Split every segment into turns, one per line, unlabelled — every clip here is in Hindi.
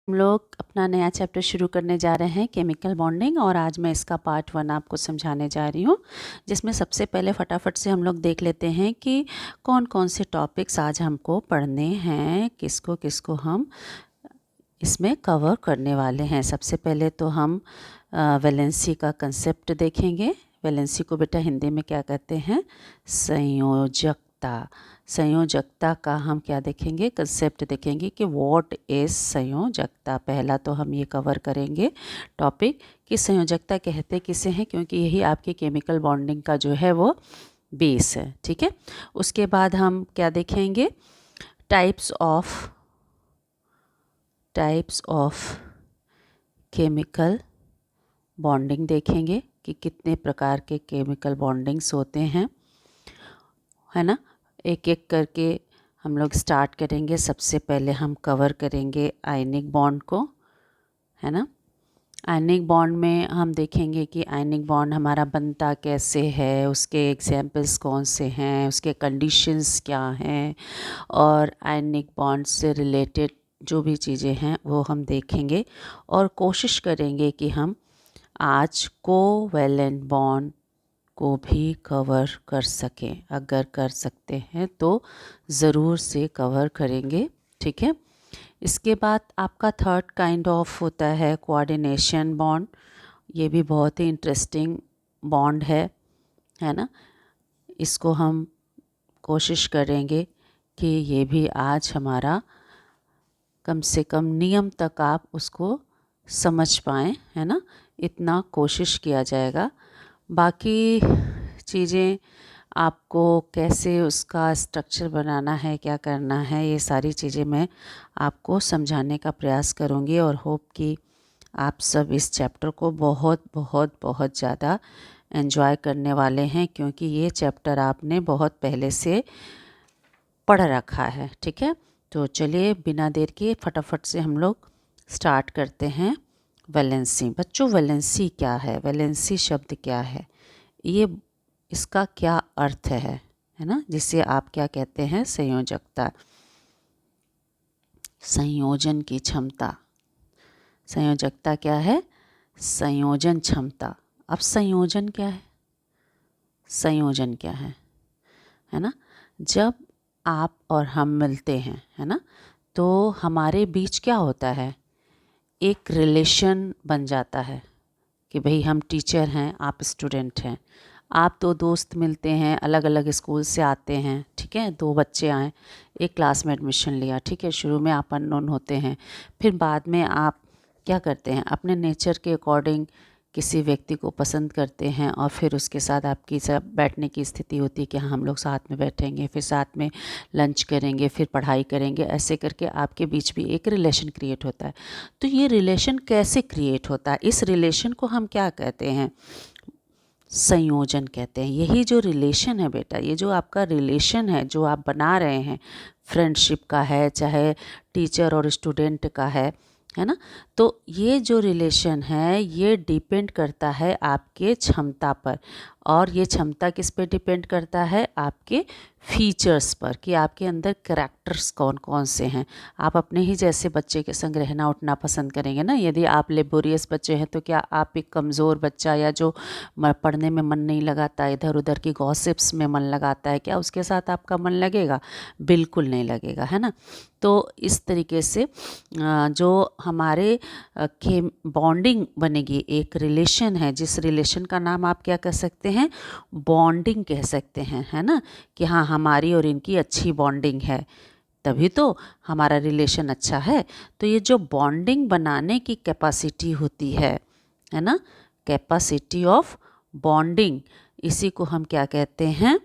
हम लोग अपना नया चैप्टर शुरू करने जा रहे हैं केमिकल बॉन्डिंग, और आज मैं इसका पार्ट 1 आपको समझाने जा रही हूँ, जिसमें सबसे पहले फटाफट से हम लोग देख लेते हैं कि कौन कौन से टॉपिक्स आज हमको पढ़ने हैं, किसको किसको हम इसमें कवर करने वाले हैं। सबसे पहले तो हम वैलेंसी का कंसेप्ट देखेंगे। वैलेंसी को बेटा हिंदी में क्या कहते हैं? संयोजकता। संयोजकता का हम क्या देखेंगे? कंसेप्ट देखेंगे कि व्हाट इज़ संयोजकता। पहला तो हम ये कवर करेंगे टॉपिक कि संयोजकता कहते किसे हैं, क्योंकि यही आपके केमिकल बॉन्डिंग का जो है वो बेस है। ठीक है, उसके बाद हम क्या देखेंगे? टाइप्स ऑफ केमिकल बॉन्डिंग देखेंगे कि कितने प्रकार के केमिकल बॉन्डिंग्स होते हैं, है ना। एक एक करके हम लोग स्टार्ट करेंगे। सबसे पहले हम कवर करेंगे आयनिक बॉन्ड को, है ना। आयनिक बॉन्ड में हम देखेंगे कि आयनिक बॉन्ड हमारा बनता कैसे है, उसके एग्जाम्पल्स कौन से हैं, उसके कंडीशंस क्या हैं, और आयनिक बॉन्ड से रिलेटेड जो भी चीज़ें हैं वो हम देखेंगे, और कोशिश करेंगे कि हम आज कोवैलेंट बॉन्ड को भी कवर कर सकें। अगर कर सकते हैं तो ज़रूर से कवर करेंगे। ठीक है, इसके बाद आपका थर्ड काइंड ऑफ होता है कोऑर्डिनेशन बॉन्ड। ये भी बहुत ही इंटरेस्टिंग बॉन्ड है ना। इसको हम कोशिश करेंगे कि ये भी आज हमारा कम से कम नियम तक आप उसको समझ पाएँ, है ना। इतना कोशिश किया जाएगा। बाकी चीज़ें आपको कैसे उसका स्ट्रक्चर बनाना है, क्या करना है, ये सारी चीज़ें मैं आपको समझाने का प्रयास करूँगी, और होप कि आप सब इस चैप्टर को बहुत बहुत बहुत ज़्यादा एंजॉय करने वाले हैं, क्योंकि ये चैप्टर आपने बहुत पहले से पढ़ रखा है। ठीक है, तो चलिए बिना देर के फटाफट से हम लोग स्टार्ट करते हैं। वैलेंसी। बच्चों, वैलेंसी क्या है? वैलेंसी शब्द क्या है? ये इसका क्या अर्थ है ना, जिसे आप क्या कहते हैं? संयोजकता, संयोजन की क्षमता। संयोजकता क्या है? संयोजन क्षमता। अब संयोजन क्या है? संयोजन क्या है ना। जब आप और हम मिलते हैं, है ना, तो हमारे बीच क्या होता है? एक रिलेशन बन जाता है कि भाई हम टीचर हैं, आप स्टूडेंट हैं। आप दो दोस्त मिलते हैं, अलग अलग स्कूल से आते हैं, ठीक है। दो बच्चे आए, एक क्लास में एडमिशन लिया, ठीक है। शुरू में आप अननोन होते हैं, फिर बाद में आप क्या करते हैं? अपने नेचर के अकॉर्डिंग किसी व्यक्ति को पसंद करते हैं, और फिर उसके साथ आपकी सब बैठने की स्थिति होती है कि हाँ हम लोग साथ में बैठेंगे, फिर साथ में लंच करेंगे, फिर पढ़ाई करेंगे। ऐसे करके आपके बीच भी एक रिलेशन क्रिएट होता है। तो ये रिलेशन कैसे क्रिएट होता है? इस रिलेशन को हम क्या कहते हैं? संयोजन कहते हैं। यही जो रिलेशन है बेटा, ये जो आपका रिलेशन है जो आप बना रहे हैं, फ्रेंडशिप का है, चाहे टीचर और स्टूडेंट का है ना। तो ये जो रिलेशन है ये डिपेंड करता है आपके क्षमता पर, और ये क्षमता किस पे डिपेंड करता है? आपके फीचर्स पर, कि आपके अंदर करैक्टर्स कौन कौन से हैं। आप अपने ही जैसे बच्चे के संग रहना उठना पसंद करेंगे ना। यदि आप लेबोरियस बच्चे हैं तो क्या आप एक कमज़ोर बच्चा, या जो पढ़ने में मन नहीं लगाता, इधर उधर की गॉसिप्स में मन लगाता है, क्या उसके साथ आपका मन लगेगा? बिल्कुल नहीं लगेगा, है ना। तो इस तरीके से जो हमारे के बॉन्डिंग बनेगी, एक रिलेशन है, जिस रिलेशन का नाम आप क्या कह सकते हैं? बॉन्डिंग कह सकते हैं, है ना। कि हाँ हमारी और इनकी अच्छी बॉन्डिंग है, तभी तो हमारा रिलेशन अच्छा है। तो ये जो बॉन्डिंग बनाने की कैपेसिटी होती है ना, कैपेसिटी ऑफ बॉन्डिंग, इसी को हम क्या कहते हैं?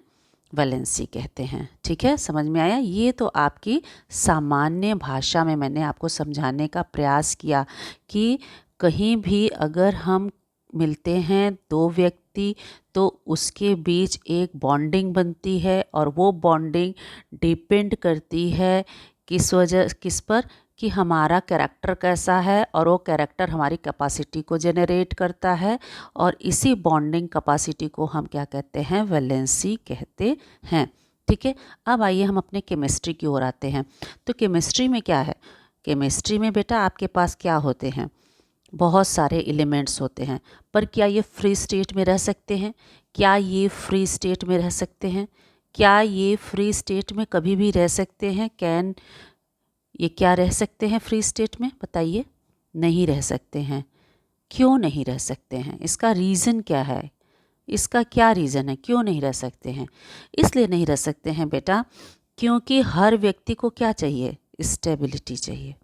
वैलेंसी कहते हैं। ठीक है, समझ में आया? ये तो आपकी सामान्य भाषा में मैंने आपको समझाने का प्रयास किया कि कहीं भी अगर हम मिलते हैं दो व्यक्ति, तो उसके बीच एक बॉन्डिंग बनती है, और वो बॉन्डिंग डिपेंड करती है किस पर? कि हमारा कैरेक्टर कैसा है, और वो कैरेक्टर हमारी कैपेसिटी को जेनरेट करता है, और इसी बॉन्डिंग कैपेसिटी को हम क्या कहते हैं? वैलेंसी कहते हैं। ठीक है, अब आइए हम अपने केमिस्ट्री की ओर आते हैं। तो केमिस्ट्री में क्या है? केमिस्ट्री में बेटा आपके पास क्या होते हैं, बहुत सारे एलिमेंट्स होते हैं, पर क्या ये फ्री स्टेट में रह सकते हैं? क्या ये फ्री स्टेट में रह सकते हैं? क्या ये फ्री स्टेट में कभी भी रह सकते हैं? ये क्या रह सकते हैं फ्री स्टेट में? बताइए। नहीं रह सकते हैं। क्यों नहीं रह सकते हैं? इसका रीज़न क्या है? इसका क्या रीज़न है, क्यों नहीं रह सकते हैं? इसलिए नहीं रह सकते हैं बेटा क्योंकि हर व्यक्ति को क्या चाहिए? स्टेबिलिटी चाहिए।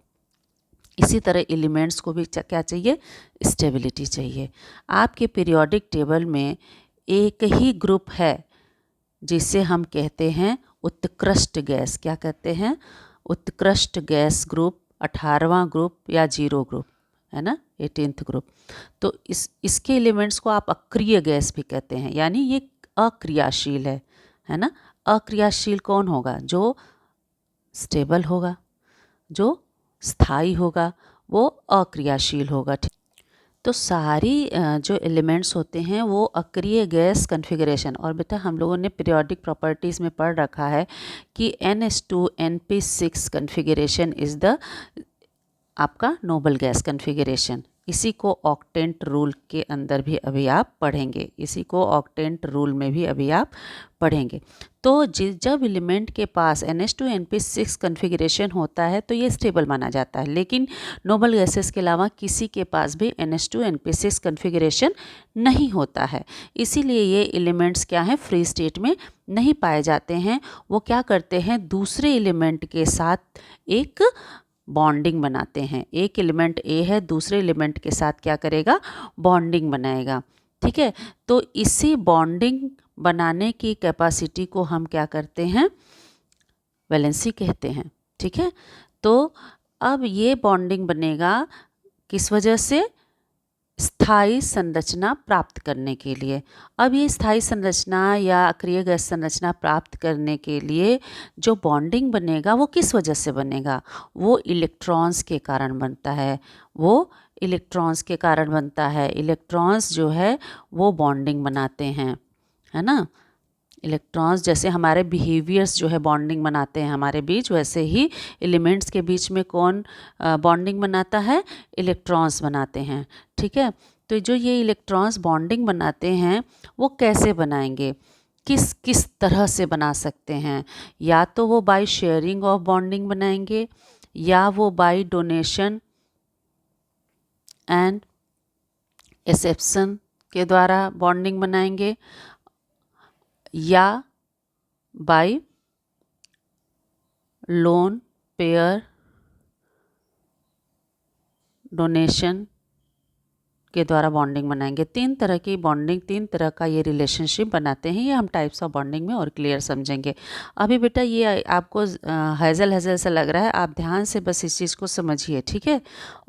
इसी तरह एलिमेंट्स को भी क्या चाहिए? स्टेबिलिटी चाहिए। आपके पीरियोडिक टेबल में एक ही ग्रुप है जिसे हम कहते हैं उत्कृष्ट गैस। क्या कहते हैं? उत्कृष्ट गैस ग्रुप, 18वां ग्रुप या 0 ग्रुप, है ना, 18th ग्रुप। तो इसके एलिमेंट्स को आप अक्रिय गैस भी कहते हैं, यानी ये अक्रियाशील है ना। अक्रियाशील कौन होगा? जो स्टेबल होगा, जो स्थायी होगा, वो अक्रियाशील होगा। ठीक, तो सारी जो एलिमेंट्स होते हैं वो अक्रिय गैस कन्फिगरेशन। और बेटा हम लोगों ने पीरियोडिक प्रॉपर्टीज़ में पढ़ रखा है कि NH2NP6 कन्फिगरेशन इज़ द आपका नोबल गैस कन्फिगरेशन। इसी को ऑक्टेंट रूल के अंदर भी अभी आप पढ़ेंगे, इसी को ऑक्टेंट रूल में भी अभी आप पढ़ेंगे। तो जब एलिमेंट के पास NH2NP6 कन्फिगरेशन होता है तो ये स्टेबल माना जाता है, लेकिन नोबल गैसेस के अलावा किसी के पास भी NH2NP6 कन्फिगरेशन नहीं होता है। इसीलिए ये एलिमेंट्स क्या हैं? फ्री स्टेट में नहीं पाए जाते हैं। वो क्या करते हैं? दूसरे एलिमेंट के साथ एक बॉन्डिंग बनाते हैं। एक एलिमेंट ए है, दूसरे एलिमेंट के साथ क्या करेगा? बॉन्डिंग बनाएगा। ठीक है, तो इसी बॉन्डिंग बनाने की कैपेसिटी को हम क्या करते हैं? वैलेंसी कहते हैं। ठीक है, तो अब ये बॉन्डिंग बनेगा किस वजह से? स्थायी संरचना प्राप्त करने के लिए। अब ये स्थायी संरचना या अक्रिय गैस संरचना प्राप्त करने के लिए जो बॉन्डिंग बनेगा वो किस वजह से बनेगा? वो इलेक्ट्रॉन्स के कारण बनता है। वो इलेक्ट्रॉन्स के कारण बनता है। इलेक्ट्रॉन्स जो है वो बॉन्डिंग बनाते हैं, है ना। इलेक्ट्रॉन्स जैसे हमारे बिहेवियर्स जो है बॉन्डिंग बनाते हैं हमारे बीच, वैसे ही एलिमेंट्स के बीच में कौन बॉन्डिंग बनाता है? इलेक्ट्रॉन्स बनाते हैं। ठीक है, तो जो ये इलेक्ट्रॉन्स बॉन्डिंग बनाते हैं वो कैसे बनाएंगे? किस किस तरह से बना सकते हैं? या तो वो बाय शेयरिंग ऑफ बॉन्डिंग बनाएंगे, या वो बाय डोनेशन एंड एक्सेप्शन के द्वारा बॉन्डिंग बनाएंगे, या बाय लोन, पेयर, डोनेशन के द्वारा बॉन्डिंग बनाएंगे। 3 तरह की बॉन्डिंग, 3 तरह का ये रिलेशनशिप बनाते हैं। ये हम टाइप्स ऑफ बॉन्डिंग में और क्लियर समझेंगे। अभी बेटा ये आपको हैज़ल सा लग रहा है, आप ध्यान से बस इस चीज़ को समझिए। ठीक है,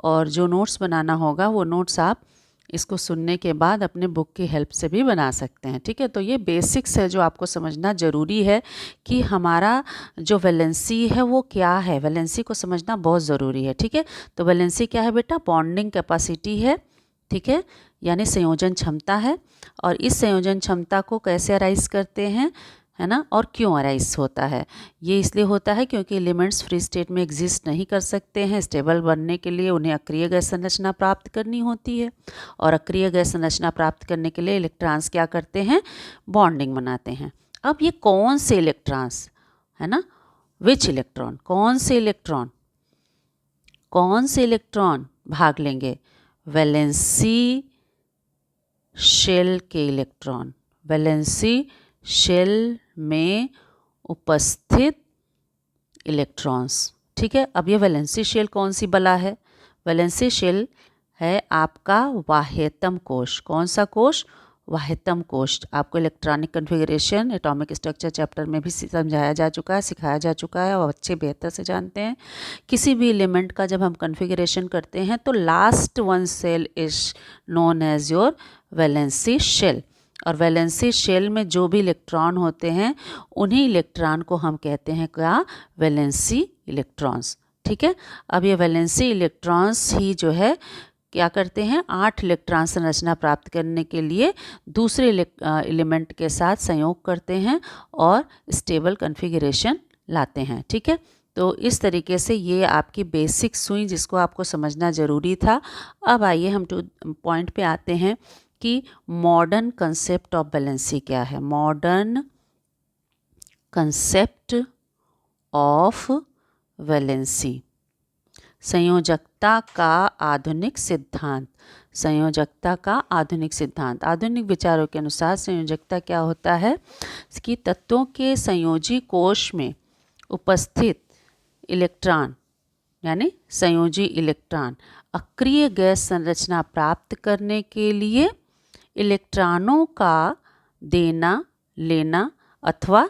और जो नोट्स बनाना होगा वो नोट्स आप इसको सुनने के बाद अपने बुक की हेल्प से भी बना सकते हैं। ठीक है, तो ये बेसिक्स है जो आपको समझना ज़रूरी है कि हमारा जो वैलेंसी है वो क्या है। वैलेंसी को समझना बहुत ज़रूरी है। ठीक है, तो वैलेंसी क्या है बेटा? बॉन्डिंग कैपेसिटी है। ठीक है, यानी संयोजन क्षमता है। और इस संयोजन क्षमता को कैसे अराइज करते हैं, है ना, और क्यों अराइज होता है? ये इसलिए होता है क्योंकि एलिमेंट्स फ्री स्टेट में एग्जिस्ट नहीं कर सकते हैं। स्टेबल बनने के लिए उन्हें अक्रिय गैस संरचना प्राप्त करनी होती है, और अक्रिय गैस संरचना प्राप्त करने के लिए इलेक्ट्रॉन्स क्या करते हैं? बॉन्डिंग बनाते हैं। अब ये कौन से इलेक्ट्रॉन्स, है ना, विच इलेक्ट्रॉन, कौन से इलेक्ट्रॉन, कौन से इलेक्ट्रॉन भाग लेंगे? वैलेंसी शेल के इलेक्ट्रॉन, वैलेंसी शेल में उपस्थित इलेक्ट्रॉन्स। ठीक है, अब ये वैलेंसी शेल कौन सी बला है? वैलेंसी शेल है आपका बाह्यतम कोश। कौन सा कोश? बाह्यतम कोश। आपको electronic configuration atomic structure chapter में भी समझाया जा चुका है, सिखाया जा चुका है, और बच्चे बेहतर से जानते हैं। किसी भी एलिमेंट का जब हम कन्फिगरेशन करते हैं तो last one shell is known as your valency shell. और वैलेंसी शेल में जो भी इलेक्ट्रॉन होते हैं उन्हीं इलेक्ट्रॉन को हम कहते हैं क्या? Valency electrons. ठीक है, अब ये वैलेंसी इलेक्ट्रॉन्स ही जो है क्या करते हैं? 8 इलेक्ट्रॉन संरचना प्राप्त करने के लिए दूसरे एलिमेंट के साथ संयोग करते हैं और स्टेबल कन्फिगरेशन लाते हैं। ठीक है, तो इस तरीके से ये आपकी बेसिक्स हुई जिसको आपको समझना ज़रूरी था। अब आइए हम टू पॉइंट पे आते हैं कि मॉडर्न कंसेप्ट ऑफ वैलेंसी क्या है। मॉडर्न कंसेप्ट ऑफ वैलेंसी, संयोजकता का आधुनिक सिद्धांत। संयोजकता का आधुनिक सिद्धांत, आधुनिक विचारों के अनुसार संयोजकता क्या होता है कि तत्वों के संयोजी कोश में उपस्थित इलेक्ट्रॉन यानी संयोजी इलेक्ट्रॉन अक्रिय गैस संरचना प्राप्त करने के लिए इलेक्ट्रॉनों का देना लेना अथवा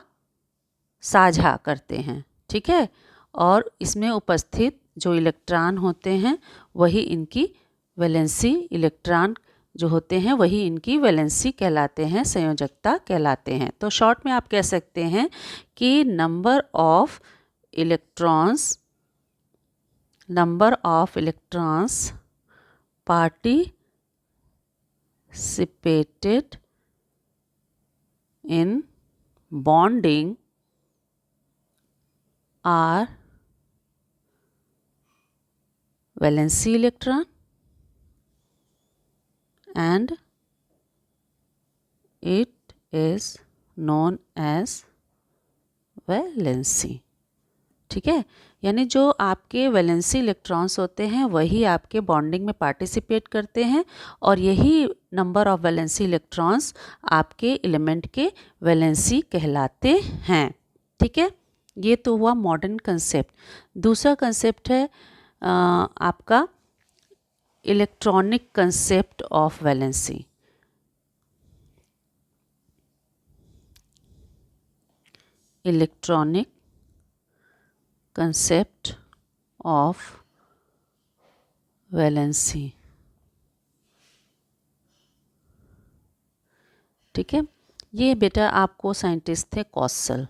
साझा करते हैं। ठीक है, और इसमें उपस्थित जो इलेक्ट्रॉन होते हैं वही इनकी वैलेंसी, इलेक्ट्रॉन जो होते हैं वही इनकी वैलेंसी कहलाते हैं, संयोजकता कहलाते हैं। तो शॉर्ट में आप कह सकते हैं कि number of electrons participated in bonding are valency electron and it is known as valency। ठीक है, यानी जो आपके वैलेंसी इलेक्ट्रॉन्स होते हैं वही आपके बॉन्डिंग में पार्टिसिपेट करते हैं और यही नंबर ऑफ वैलेंसी इलेक्ट्रॉन्स आपके एलिमेंट के वैलेंसी कहलाते हैं। ठीक है, ये तो हुआ मॉडर्न कंसेप्ट। दूसरा कंसेप्ट है आपका electronic concept of valency. Electronic concept of valency. ठीक है, ये बेटा आपको साइंटिस्ट थे कॉसल।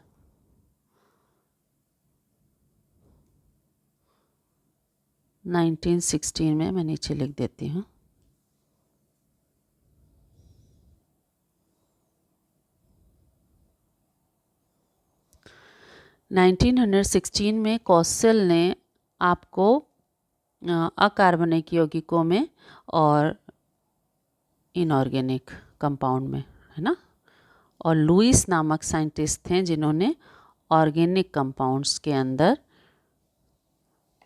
में 1916 में, मैं नीचे लिख देती हूँ। में कॉसल ने आपको अकार्बनिक यौगिकों में और इनऑर्गेनिक कंपाउंड में, है ना, और लुइस नामक साइंटिस्ट थे जिन्होंने ऑर्गेनिक कंपाउंड्स के अंदर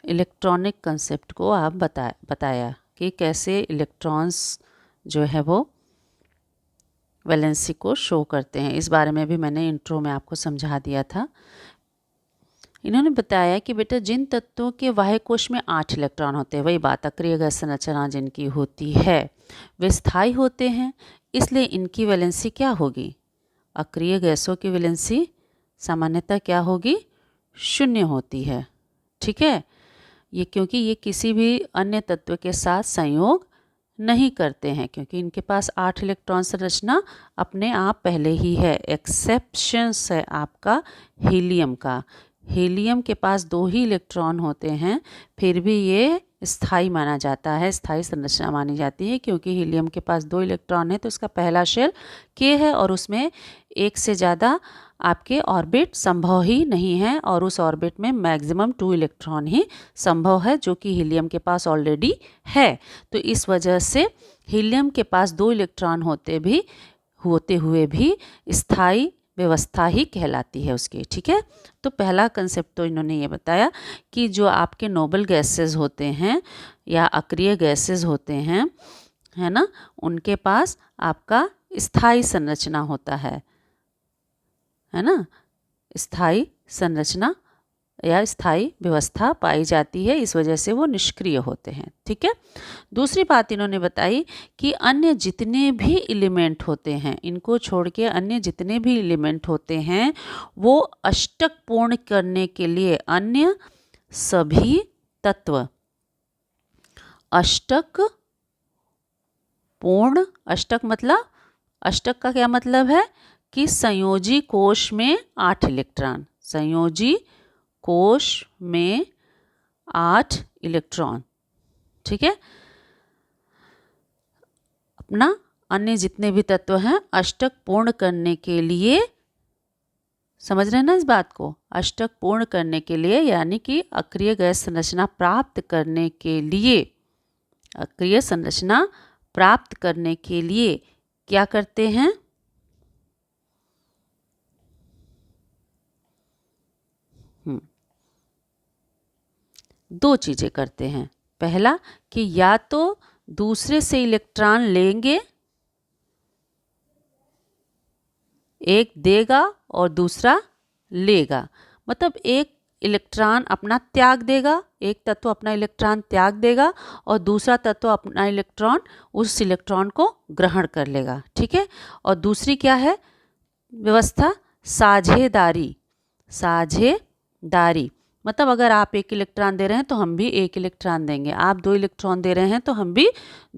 इलेक्ट्रॉनिक कंसेप्ट को आप बताया कि कैसे इलेक्ट्रॉन्स जो है वो वैलेंसी को शो करते हैं। इस बारे में भी मैंने इंट्रो में आपको समझा दिया था। इन्होंने बताया कि बेटा जिन तत्वों के बाह्य कोश में 8 इलेक्ट्रॉन होते हैं, वही बात अक्रिय गैस संरचना जिनकी होती है वे स्थायी होते हैं, इसलिए इनकी वैलेंसी क्या होगी? अक्रिय गैसों की वैलेंसी सामान्यतः क्या होगी? 0 होती है। ठीक है, ये क्योंकि ये किसी भी अन्य तत्व के साथ संयोग नहीं करते हैं, क्योंकि इनके पास 8 इलेक्ट्रॉन संरचना अपने आप पहले ही है। एक्सेप्शंस है आपका हीलियम का। हीलियम के पास 2 ही इलेक्ट्रॉन होते हैं, फिर भी ये स्थायी माना जाता है, स्थायी संरचना मानी जाती है, क्योंकि हीलियम के पास 2 इलेक्ट्रॉन है तो उसका पहला शेल K है और उसमें एक से ज़्यादा आपके ऑर्बिट संभव ही नहीं है, और उस ऑर्बिट में मैक्सिमम 2 इलेक्ट्रॉन ही संभव है जो कि हीलियम के पास ऑलरेडी है। तो इस वजह से हीलियम के पास 2 इलेक्ट्रॉन होते हुए भी स्थायी व्यवस्था ही कहलाती है उसकी। ठीक है, तो पहला कंसेप्ट तो इन्होंने ये बताया कि जो आपके नोबल गैसेस होते हैं या अक्रिय गैसेस होते हैं, है ना, उनके पास आपका स्थायी संरचना होता है ना, स्थायी संरचना या स्थायी व्यवस्था पाई जाती है, इस वजह से वो निष्क्रिय होते हैं। ठीक है, दूसरी बात इन्होंने बताई कि अन्य जितने भी एलिमेंट होते हैं, इनको छोड़ के अन्य जितने भी एलिमेंट होते हैं वो अष्टक पूर्ण करने के लिए अन्य सभी तत्व अष्टक पूर्ण, अष्टक मतलब, अष्टक का क्या मतलब है कि संयोजी कोश में 8 इलेक्ट्रॉन, संयोजी कोश में 8 इलेक्ट्रॉन। ठीक है, अपना अन्य जितने भी तत्व हैं अष्टक पूर्ण करने के लिए समझ रहे हैं ना इस बात को? अष्टक पूर्ण करने के लिए यानी कि अक्रिय गैस संरचना प्राप्त करने के लिए, अक्रिय संरचना प्राप्त करने के लिए क्या करते हैं? दो चीज़ें करते हैं। पहला कि या तो दूसरे से इलेक्ट्रॉन लेंगे, एक देगा और दूसरा लेगा, मतलब एक इलेक्ट्रॉन अपना त्याग देगा, एक तत्व अपना इलेक्ट्रॉन त्याग देगा और दूसरा तत्व अपना इलेक्ट्रॉन उस इलेक्ट्रॉन को ग्रहण कर लेगा। ठीक है। और दूसरी क्या है व्यवस्था? साझेदारी। साझेदारी मतलब अगर आप एक इलेक्ट्रॉन दे रहे हैं तो हम भी एक इलेक्ट्रॉन देंगे, आप 2 इलेक्ट्रॉन दे रहे हैं तो हम भी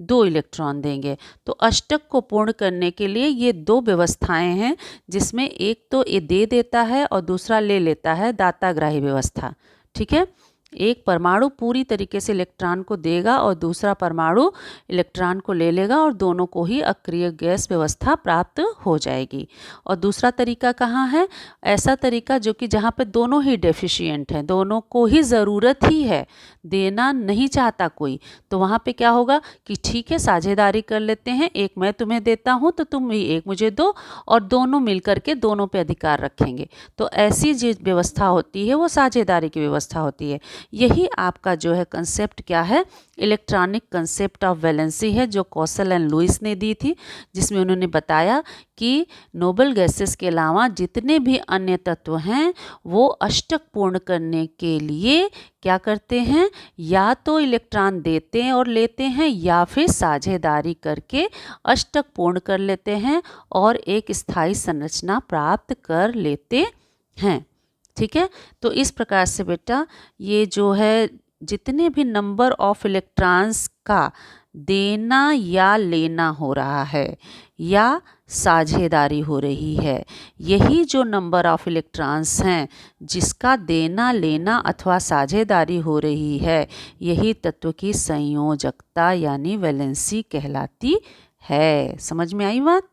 2 इलेक्ट्रॉन देंगे। तो अष्टक को पूर्ण करने के लिए ये 2 व्यवस्थाएं हैं, जिसमें एक तो ये दे देता है और दूसरा ले लेता है, दाताग्राही व्यवस्था। ठीक है। एक परमाणु पूरी तरीके से इलेक्ट्रॉन को देगा और दूसरा परमाणु इलेक्ट्रॉन को ले लेगा और दोनों को ही अक्रिय गैस व्यवस्था प्राप्त हो जाएगी। और दूसरा तरीका कहाँ है? ऐसा तरीका जो कि जहाँ पे दोनों ही डेफिशिएंट हैं, दोनों को ही ज़रूरत ही है, देना नहीं चाहता कोई, तो वहाँ पे क्या होगा कि ठीक है साझेदारी कर लेते हैं, एक मैं तुम्हें देता हूँ तो तुम भी एक मुझे दो, और दोनों मिलकर के दोनों पे अधिकार रखेंगे। तो ऐसी जो व्यवस्था होती है वो साझेदारी की व्यवस्था होती है। यही आपका जो है कंसेप्ट क्या है? इलेक्ट्रॉनिक कंसेप्ट ऑफ वैलेंसी है, जो कौशल एंड लुईस ने दी थी, जिसमें उन्होंने बताया कि नोबल गैसेस के अलावा जितने भी अन्य तत्व हैं वो अष्टक पूर्ण करने के लिए क्या करते हैं? या तो इलेक्ट्रॉन देते हैं और लेते हैं, या फिर साझेदारी करके अष्टक पूर्ण कर लेते हैं और एक स्थायी संरचना प्राप्त कर लेते हैं। ठीक है। तो इस प्रकार से बेटा ये जो है जितने भी नंबर ऑफ इलेक्ट्रॉन्स का देना या लेना हो रहा है या साझेदारी हो रही है, यही जो नंबर ऑफ इलेक्ट्रॉन्स हैं जिसका देना लेना अथवा साझेदारी हो रही है, यही तत्व की संयोजकता यानी वैलेंसी कहलाती है। समझ में आई बात?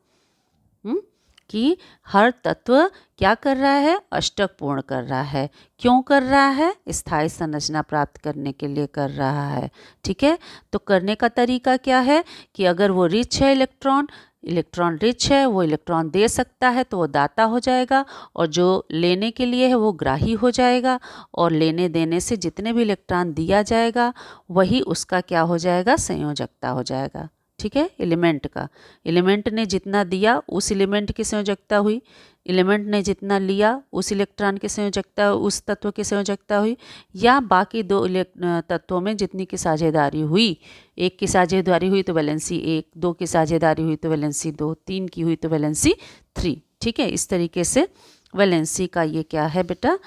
कि हर तत्व क्या कर रहा है? अष्टक पूर्ण कर रहा है। क्यों कर रहा है? स्थायी संरचना प्राप्त करने के लिए कर रहा है। ठीक है। तो करने का तरीका क्या है कि अगर वो रिच है इलेक्ट्रॉन रिच है, वो इलेक्ट्रॉन दे सकता है तो वो दाता हो जाएगा, और जो लेने के लिए है वो ग्राही हो जाएगा, और लेने देने से जितने भी इलेक्ट्रॉन दिया जाएगा वही उसका क्या हो जाएगा? संयोजकता हो जाएगा। ठीक है। एलिमेंट ने जितना दिया उस एलिमेंट की संयोजकता हुई, एलिमेंट ने जितना लिया उस इलेक्ट्रॉन की संयोजकता, उस तत्व की संयोजकता हुई, या बाकी 2 तत्वों में जितनी की साझेदारी हुई, एक की साझेदारी हुई तो वैलेंसी 1, 2 की साझेदारी हुई तो वैलेंसी 2, 3 की हुई तो वैलेंसी 3। ठीक है। इस तरीके से वैलेंसी का ये क्या है बेटा?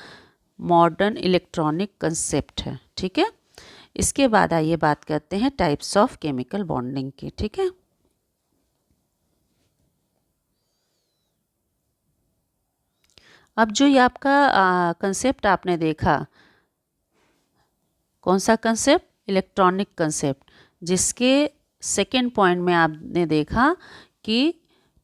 मॉडर्न इलेक्ट्रॉनिक कंसेप्ट है। ठीक है। इसके बाद आइए बात करते हैं टाइप्स ऑफ केमिकल बॉन्डिंग की। ठीक है। अब जो ये आपका कंसेप्ट आपने देखा, कौन सा कंसेप्ट? इलेक्ट्रॉनिक कंसेप्ट, जिसके सेकेंड पॉइंट में आपने देखा कि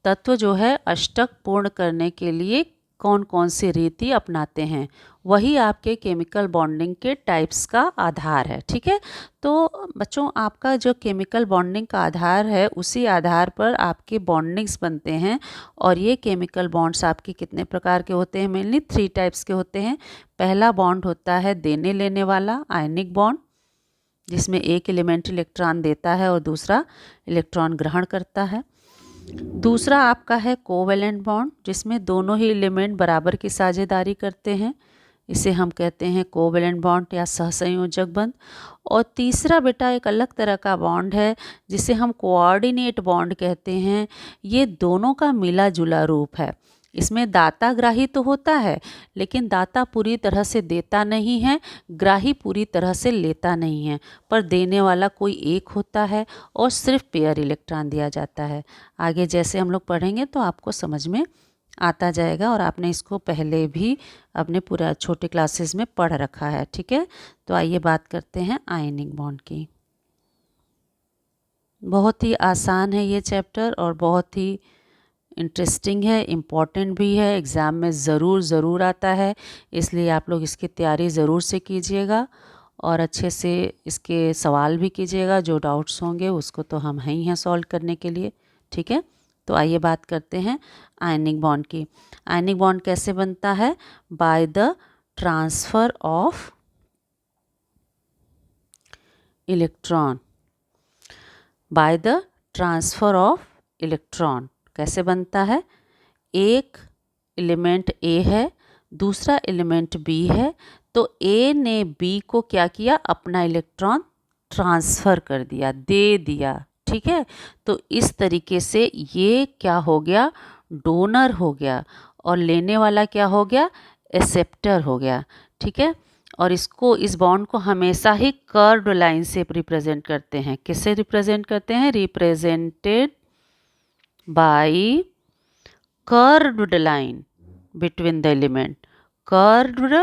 तत्व जो है अष्टक पूर्ण करने के लिए कौन कौन सी रीति अपनाते हैं, वही आपके केमिकल बॉन्डिंग के टाइप्स का आधार है। ठीक है। तो बच्चों आपका जो केमिकल बॉन्डिंग का आधार है उसी आधार पर आपके बॉन्डिंग्स बनते हैं, और ये केमिकल बॉन्ड्स आपके कितने प्रकार के होते हैं? मेनली 3 टाइप्स के होते हैं। पहला बॉन्ड होता है देने लेने वाला आयनिक बॉन्ड, जिसमें एक एलिमेंट इलेक्ट्रॉन देता है और दूसरा इलेक्ट्रॉन ग्रहण करता है। दूसरा आपका है कोवेलेंट बॉन्ड, जिसमें दोनों ही एलिमेंट बराबर की साझेदारी करते हैं, इसे हम कहते हैं कोवेलेंट बॉन्ड या सहसंयोजक बंध। और तीसरा बेटा एक अलग तरह का बॉन्ड है जिसे हम कोऑर्डिनेट बॉन्ड कहते हैं। ये दोनों का मिला जुला रूप है। इसमें दाता ग्राही तो होता है, लेकिन दाता पूरी तरह से देता नहीं है, ग्राही पूरी तरह से लेता नहीं है, पर देने वाला कोई एक होता है और सिर्फ पेयर इलेक्ट्रॉन दिया जाता है। आगे जैसे हम लोग पढ़ेंगे तो आपको समझ में आता जाएगा, और आपने इसको पहले भी अपने पूरा छोटे क्लासेस में पढ़ रखा है। ठीक है। तो आइए बात करते हैं आयनिक बॉन्ड की। बहुत ही आसान है ये चैप्टर और बहुत ही इंटरेस्टिंग है, इम्पॉर्टेंट भी है, एग्ज़ाम में ज़रूर आता है, इसलिए आप लोग इसकी तैयारी ज़रूर से कीजिएगा और अच्छे से इसके सवाल भी कीजिएगा। जो डाउट्स होंगे उसको तो हम हैं ही हैं सॉल्व करने के लिए, ठीक है। तो आइए बात करते हैं आयनिक बॉन्ड की। आयनिक बॉन्ड कैसे बनता है? By the transfer of electron, by the transfer of electron. कैसे बनता है? एक एलिमेंट ए है, दूसरा एलिमेंट बी है, तो ए ने बी को क्या किया? अपना इलेक्ट्रॉन ट्रांसफ़र कर दिया, दे दिया, ठीक है। तो इस तरीके से ये क्या हो गया? डोनर हो गया, और लेने वाला क्या हो गया? एक्सेप्टर हो गया, ठीक है। और इसको, इस बॉन्ड को हमेशा ही कर्व्ड लाइन से रिप्रेजेंट करते हैं। किससे रिप्रेजेंट करते हैं? Represented by curved line between the element, curved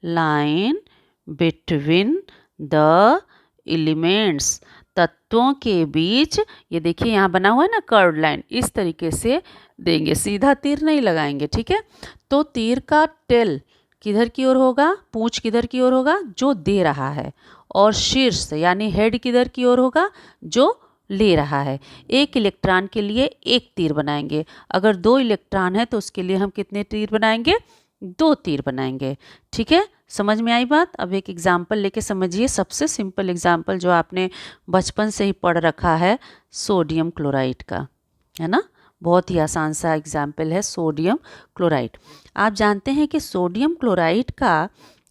line between the elements, तत्वों के बीच। ये देखिए यहाँ बना हुआ है ना कर्व्ड लाइन, इस तरीके से देंगे, सीधा तीर नहीं लगाएंगे, ठीक है। तो तीर का टेल किधर की ओर होगा? पूंछ किधर की ओर होगा? जो दे रहा है। और शीर्ष यानी हेड किधर की ओर होगा? जो ले रहा है। एक इलेक्ट्रॉन के लिए एक तीर बनाएंगे, अगर 2 इलेक्ट्रॉन है तो उसके लिए हम कितने तीर बनाएंगे? 2 तीर बनाएंगे, ठीक है। समझ में आई बात? अब एक एग्जाम्पल लेके समझिए, सबसे सिंपल एग्जाम्पल जो आपने बचपन से ही पढ़ रखा है, सोडियम क्लोराइड का, है ना। बहुत ही आसान सा एग्जाम्पल है सोडियम क्लोराइड। आप जानते हैं कि सोडियम क्लोराइड का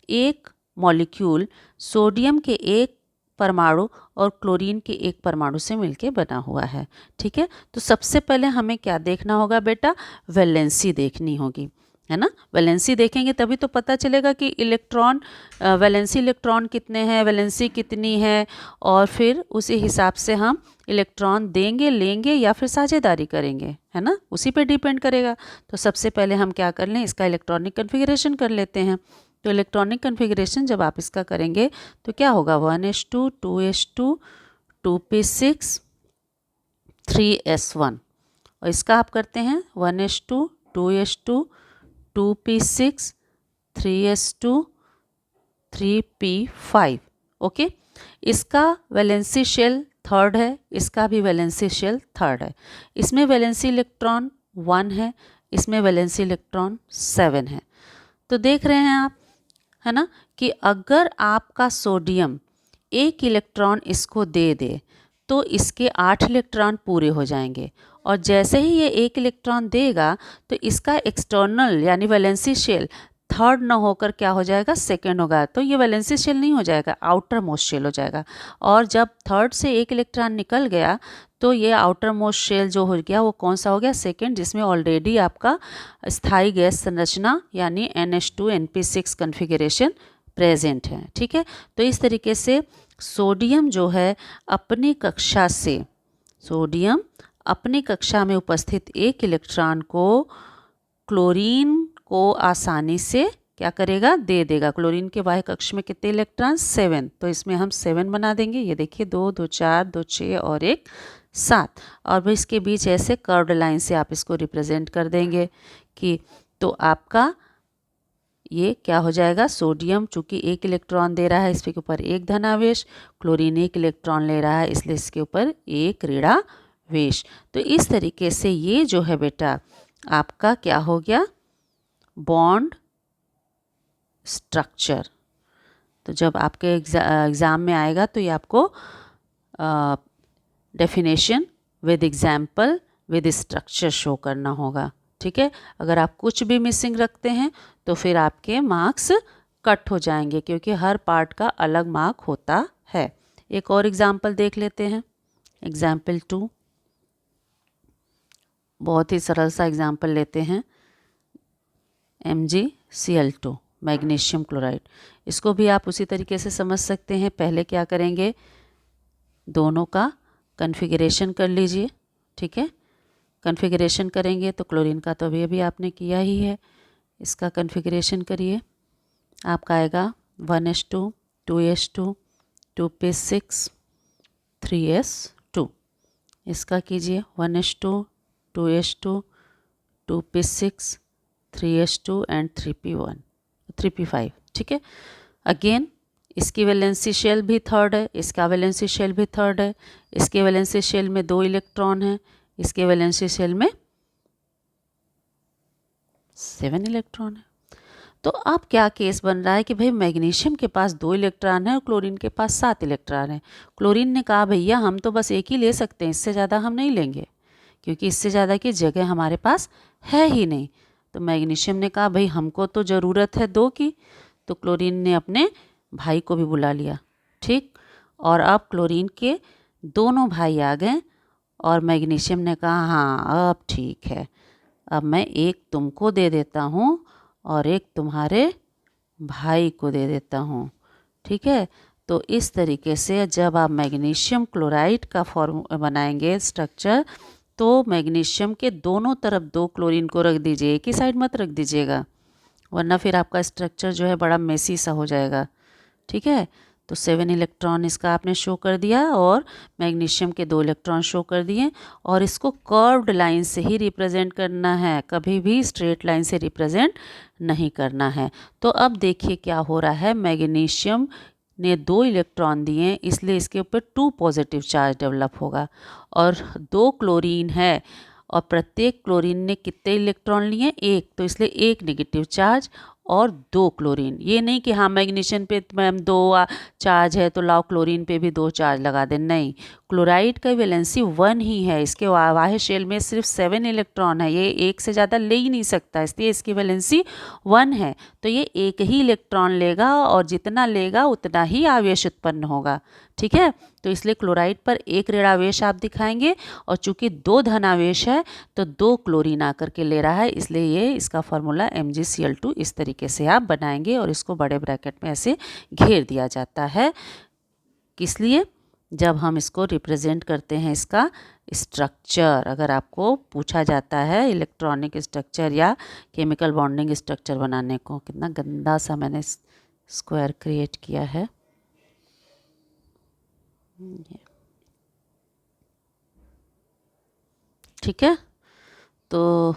एक मॉलिक्यूल सोडियम के एक परमाणु और क्लोरीन के एक परमाणु से मिलके बना हुआ है, ठीक है। तो सबसे पहले हमें क्या देखना होगा बेटा? वैलेंसी देखनी होगी, है ना। वैलेंसी देखेंगे तभी तो पता चलेगा कि इलेक्ट्रॉन, वैलेंसी इलेक्ट्रॉन कितने हैं, वैलेंसी कितनी है, और फिर उसी हिसाब से हम इलेक्ट्रॉन देंगे, लेंगे या फिर साझेदारी करेंगे, है ना। उसी पे डिपेंड करेगा। तो सबसे पहले हम क्या कर लें? इसका इलेक्ट्रॉनिक कन्फिगरेशन कर लेते हैं। तो इलेक्ट्रॉनिक कन्फिगरेशन जब आप इसका करेंगे तो क्या होगा? 1s2 2s2 2p6 3s1। और इसका आप करते हैं 1s2 2s2 2p6 3s2 3p5, okay. इसका वैलेंसी शेल थर्ड है, इसका भी वैलेंसी शेल थर्ड है। इसमें वैलेंसी इलेक्ट्रॉन 1 है, इसमें वैलेंसी इलेक्ट्रॉन 7 है। तो देख रहे हैं आप, है ना, कि अगर आपका सोडियम एक इलेक्ट्रॉन इसको दे दे तो इसके 8 इलेक्ट्रॉन पूरे हो जाएंगे, और जैसे ही ये एक इलेक्ट्रॉन देगा तो इसका एक्सटर्नल यानी वैलेंसी शेल थर्ड न होकर क्या हो जाएगा? सेकेंड होगा। तो ये वैलेंसी शेल नहीं हो जाएगा, आउटर मोस्ट शेल हो जाएगा। और जब थर्ड से एक इलेक्ट्रॉन निकल गया तो ये आउटर मोस्ट शेल जो हो गया वो कौन सा हो गया? सेकेंड, जिसमें ऑलरेडी आपका स्थायी गैस संरचना यानी NH2 NP6 कन्फिगरेशन प्रेजेंट है, ठीक है। तो इस तरीके से सोडियम जो है अपनी कक्षा से, सोडियम अपनी कक्षा में उपस्थित एक इलेक्ट्रॉन को क्लोरीन को आसानी से क्या करेगा? दे देगा। क्लोरीन के बाह्य कक्ष में कितने इलेक्ट्रॉन? 7। तो इसमें हम 7 बना देंगे। ये देखिए 2 2 4 2 6 और 1 7। और इसके बीच ऐसे कर्व्ड लाइन से आप इसको रिप्रेजेंट कर देंगे कि तो आपका ये क्या हो जाएगा? सोडियम चूँकि एक इलेक्ट्रॉन दे रहा है इसके ऊपर एक धनावेश, क्लोरीन एक इलेक्ट्रॉन ले रहा है इसलिए इसके ऊपर एक ऋणावेश। तो इस तरीके से ये जो है बेटा आपका क्या हो गया? Bond structure. तो जब आपके एग्ज़ाम में आएगा तो ये आपको definition with example with structure show करना होगा, ठीक है। अगर आप कुछ भी मिसिंग रखते हैं तो फिर आपके मार्क्स कट हो जाएंगे, क्योंकि हर पार्ट का अलग मार्क होता है। एक और एग्जाम्पल देख लेते हैं, एग्जाम्पल 2। बहुत ही सरल सा एग्जाम्पल लेते हैं, MgCl2 मैग्नीशियम क्लोराइड। इसको भी आप उसी तरीके से समझ सकते हैं। पहले क्या करेंगे? दोनों का कन्फिगरेशन कर लीजिए, ठीक है। कन्फिगरेशन करेंगे तो क्लोरीन का तो अभी आपने किया ही है, इसका कन्फिगरेशन करिए। आपका आएगा 1s2 2s2 2p6 3s2। इसका कीजिए 1s2 2s2 2p6, 3s2 and 3p1, 3p5। ठीक है, अगेन इसकी वैलेंसी शेल भी थर्ड है, इसका वैलेंसी शेल भी थर्ड है, इसके वैलेंसी शेल में 2 इलेक्ट्रॉन है, इसके वैलेंसी शेल में 7 इलेक्ट्रॉन है। तो अब क्या केस बन रहा है कि भाई मैग्नीशियम के पास 2 इलेक्ट्रॉन है और क्लोरीन के पास 7 इलेक्ट्रॉन है। क्लोरीन ने कहा भैया हम तो बस एक ही ले सकते हैं, इससे ज़्यादा हम नहीं लेंगे, क्योंकि इससे ज़्यादा की जगह हमारे पास है ही नहीं। तो मैग्नीशियम ने कहा भाई हमको तो ज़रूरत है 2 की। तो क्लोरीन ने अपने भाई को भी बुला लिया, ठीक। और अब क्लोरीन के दोनों भाई आ गए और मैग्नीशियम ने कहा हाँ अब ठीक है, अब मैं एक तुमको दे देता हूँ और एक तुम्हारे भाई को दे देता हूँ, ठीक है। तो इस तरीके से जब आप मैग्नीशियम क्लोराइड का फॉर्म बनाएंगे स्ट्रक्चर, तो मैग्नीशियम के दोनों तरफ 2 क्लोरीन को रख दीजिए, एक ही साइड मत रख दीजिएगा, वरना फिर आपका स्ट्रक्चर जो है बड़ा मेसी सा हो जाएगा, ठीक है। तो 7 इलेक्ट्रॉन इसका आपने शो कर दिया और मैग्नीशियम के 2 इलेक्ट्रॉन शो कर दिए। और इसको कर्व्ड लाइन से ही रिप्रेजेंट करना है, कभी भी स्ट्रेट लाइन से रिप्रेजेंट नहीं करना है। तो अब देखिए क्या हो रहा है, मैग्नीशियम ने 2 इलेक्ट्रॉन दिए, इसलिए इसके ऊपर 2 पॉजिटिव चार्ज डेवलप होगा। और 2 क्लोरीन है और प्रत्येक क्लोरीन ने कितने इलेक्ट्रॉन लिए, 1, तो इसलिए 1 नेगेटिव चार्ज और 2 क्लोरीन। ये नहीं कि हाँ मैग्नीशियम पे मैम 2 चार्ज है तो लाओ क्लोरीन पे भी 2 चार्ज लगा दें, नहीं। क्लोराइड का वैलेंसी 1 ही है, इसके बाह्य शेल में सिर्फ 7 इलेक्ट्रॉन है, ये 1 से ज़्यादा ले ही नहीं सकता, इसलिए इसकी वैलेंसी 1 है। तो ये 1 ही इलेक्ट्रॉन लेगा और जितना लेगा उतना ही आवेश उत्पन्न होगा, ठीक है। तो इसलिए क्लोराइड पर 1 ऋणावेश आप दिखाएंगे और चूंकि 2 धनावेश है तो 2 क्लोरीन आकर के ले रहा है, इसलिए ये इसका फॉर्मूला MgCl2 इस तरीके से आप बनाएंगे और इसको बड़े ब्रैकेट में ऐसे घेर दिया जाता है। किस लिए, जब हम इसको रिप्रेजेंट करते हैं इसका स्ट्रक्चर, अगर आपको पूछा जाता है इलेक्ट्रॉनिक स्ट्रक्चर या केमिकल बॉन्डिंग स्ट्रक्चर बनाने को। कितना गंदा सा मैंने स्क्वायर क्रिएट किया है, ठीक है। तो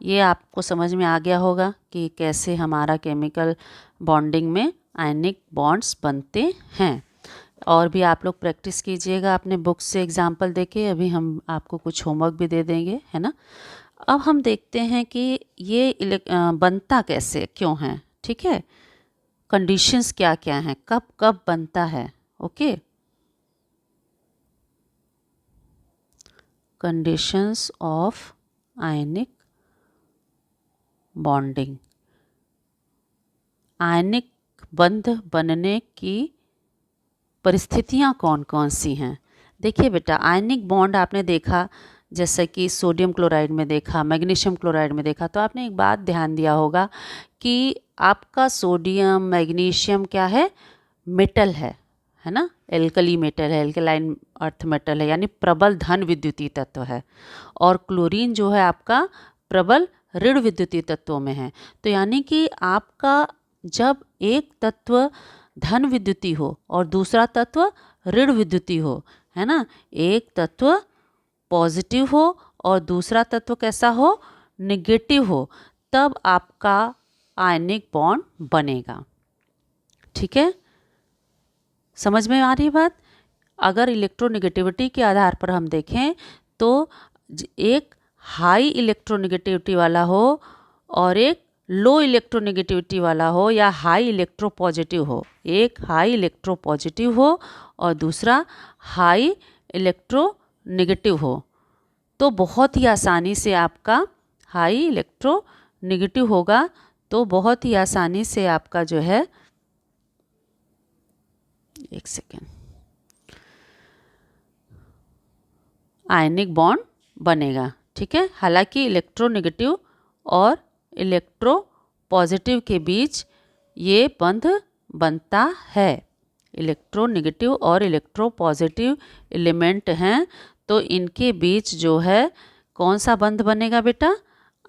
ये आपको समझ में आ गया होगा कि कैसे हमारा केमिकल बॉन्डिंग में आयनिक बॉन्ड्स बनते हैं। और भी आप लोग प्रैक्टिस कीजिएगा अपने बुक से एग्जाम्पल देके, अभी हम आपको कुछ होमवर्क भी दे देंगे, है ना। अब हम देखते हैं कि ये बनता कैसे क्यों है, ठीक है, कंडीशंस क्या क्या हैं, कब कब बनता है, okay. Conditions of ionic bonding, आयनिक बंध बनने की परिस्थितियाँ कौन कौन सी हैं। देखिए बेटा, आयनिक बॉन्ड आपने देखा, जैसे कि सोडियम क्लोराइड में देखा, मैग्नीशियम क्लोराइड में देखा, तो आपने एक बात ध्यान दिया होगा कि आपका सोडियम मैग्नीशियम क्या है, मेटल है ना, एल्कली मेटल है, एल्कलाइन अर्थ मेटल है, यानी प्रबल धन विद्युतीय तत्व है। और क्लोरीन जो है आपका प्रबल ऋण विद्युतीय तत्वों में है। तो यानी कि आपका जब एक तत्व धन विद्युती हो और दूसरा तत्व ऋण विद्युती हो, है ना, एक तत्व पॉजिटिव हो और दूसरा तत्व कैसा हो, नेगेटिव हो, तब आपका आयनिक बॉन्ड बनेगा, ठीक है। समझ में आ रही बात। अगर इलेक्ट्रोनेगेटिविटी के आधार पर हम देखें तो एक हाई इलेक्ट्रोनेगेटिविटी वाला हो और एक लो इलेक्ट्रोनेगेटिविटी वाला हो, या हाई इलेक्ट्रोपॉजिटिव हो, एक हाई इलेक्ट्रोपॉजिटिव हो और दूसरा हाई इलेक्ट्रोनेगेटिव हो, तो बहुत ही आसानी से आपका हाई इलेक्ट्रोनेगेटिव होगा। तो बहुत ही आसानी से आपका जो है, एक सेकेंड, आयनिक बॉन्ड बनेगा, ठीक है। हालांकि इलेक्ट्रोनेगेटिव और इलेक्ट्रो पॉजिटिव के बीच ये बंध बनता है, इलेक्ट्रोनेगेटिव और इलेक्ट्रो पॉजिटिव एलिमेंट हैं, तो इनके बीच जो है कौन सा बंध बनेगा बेटा,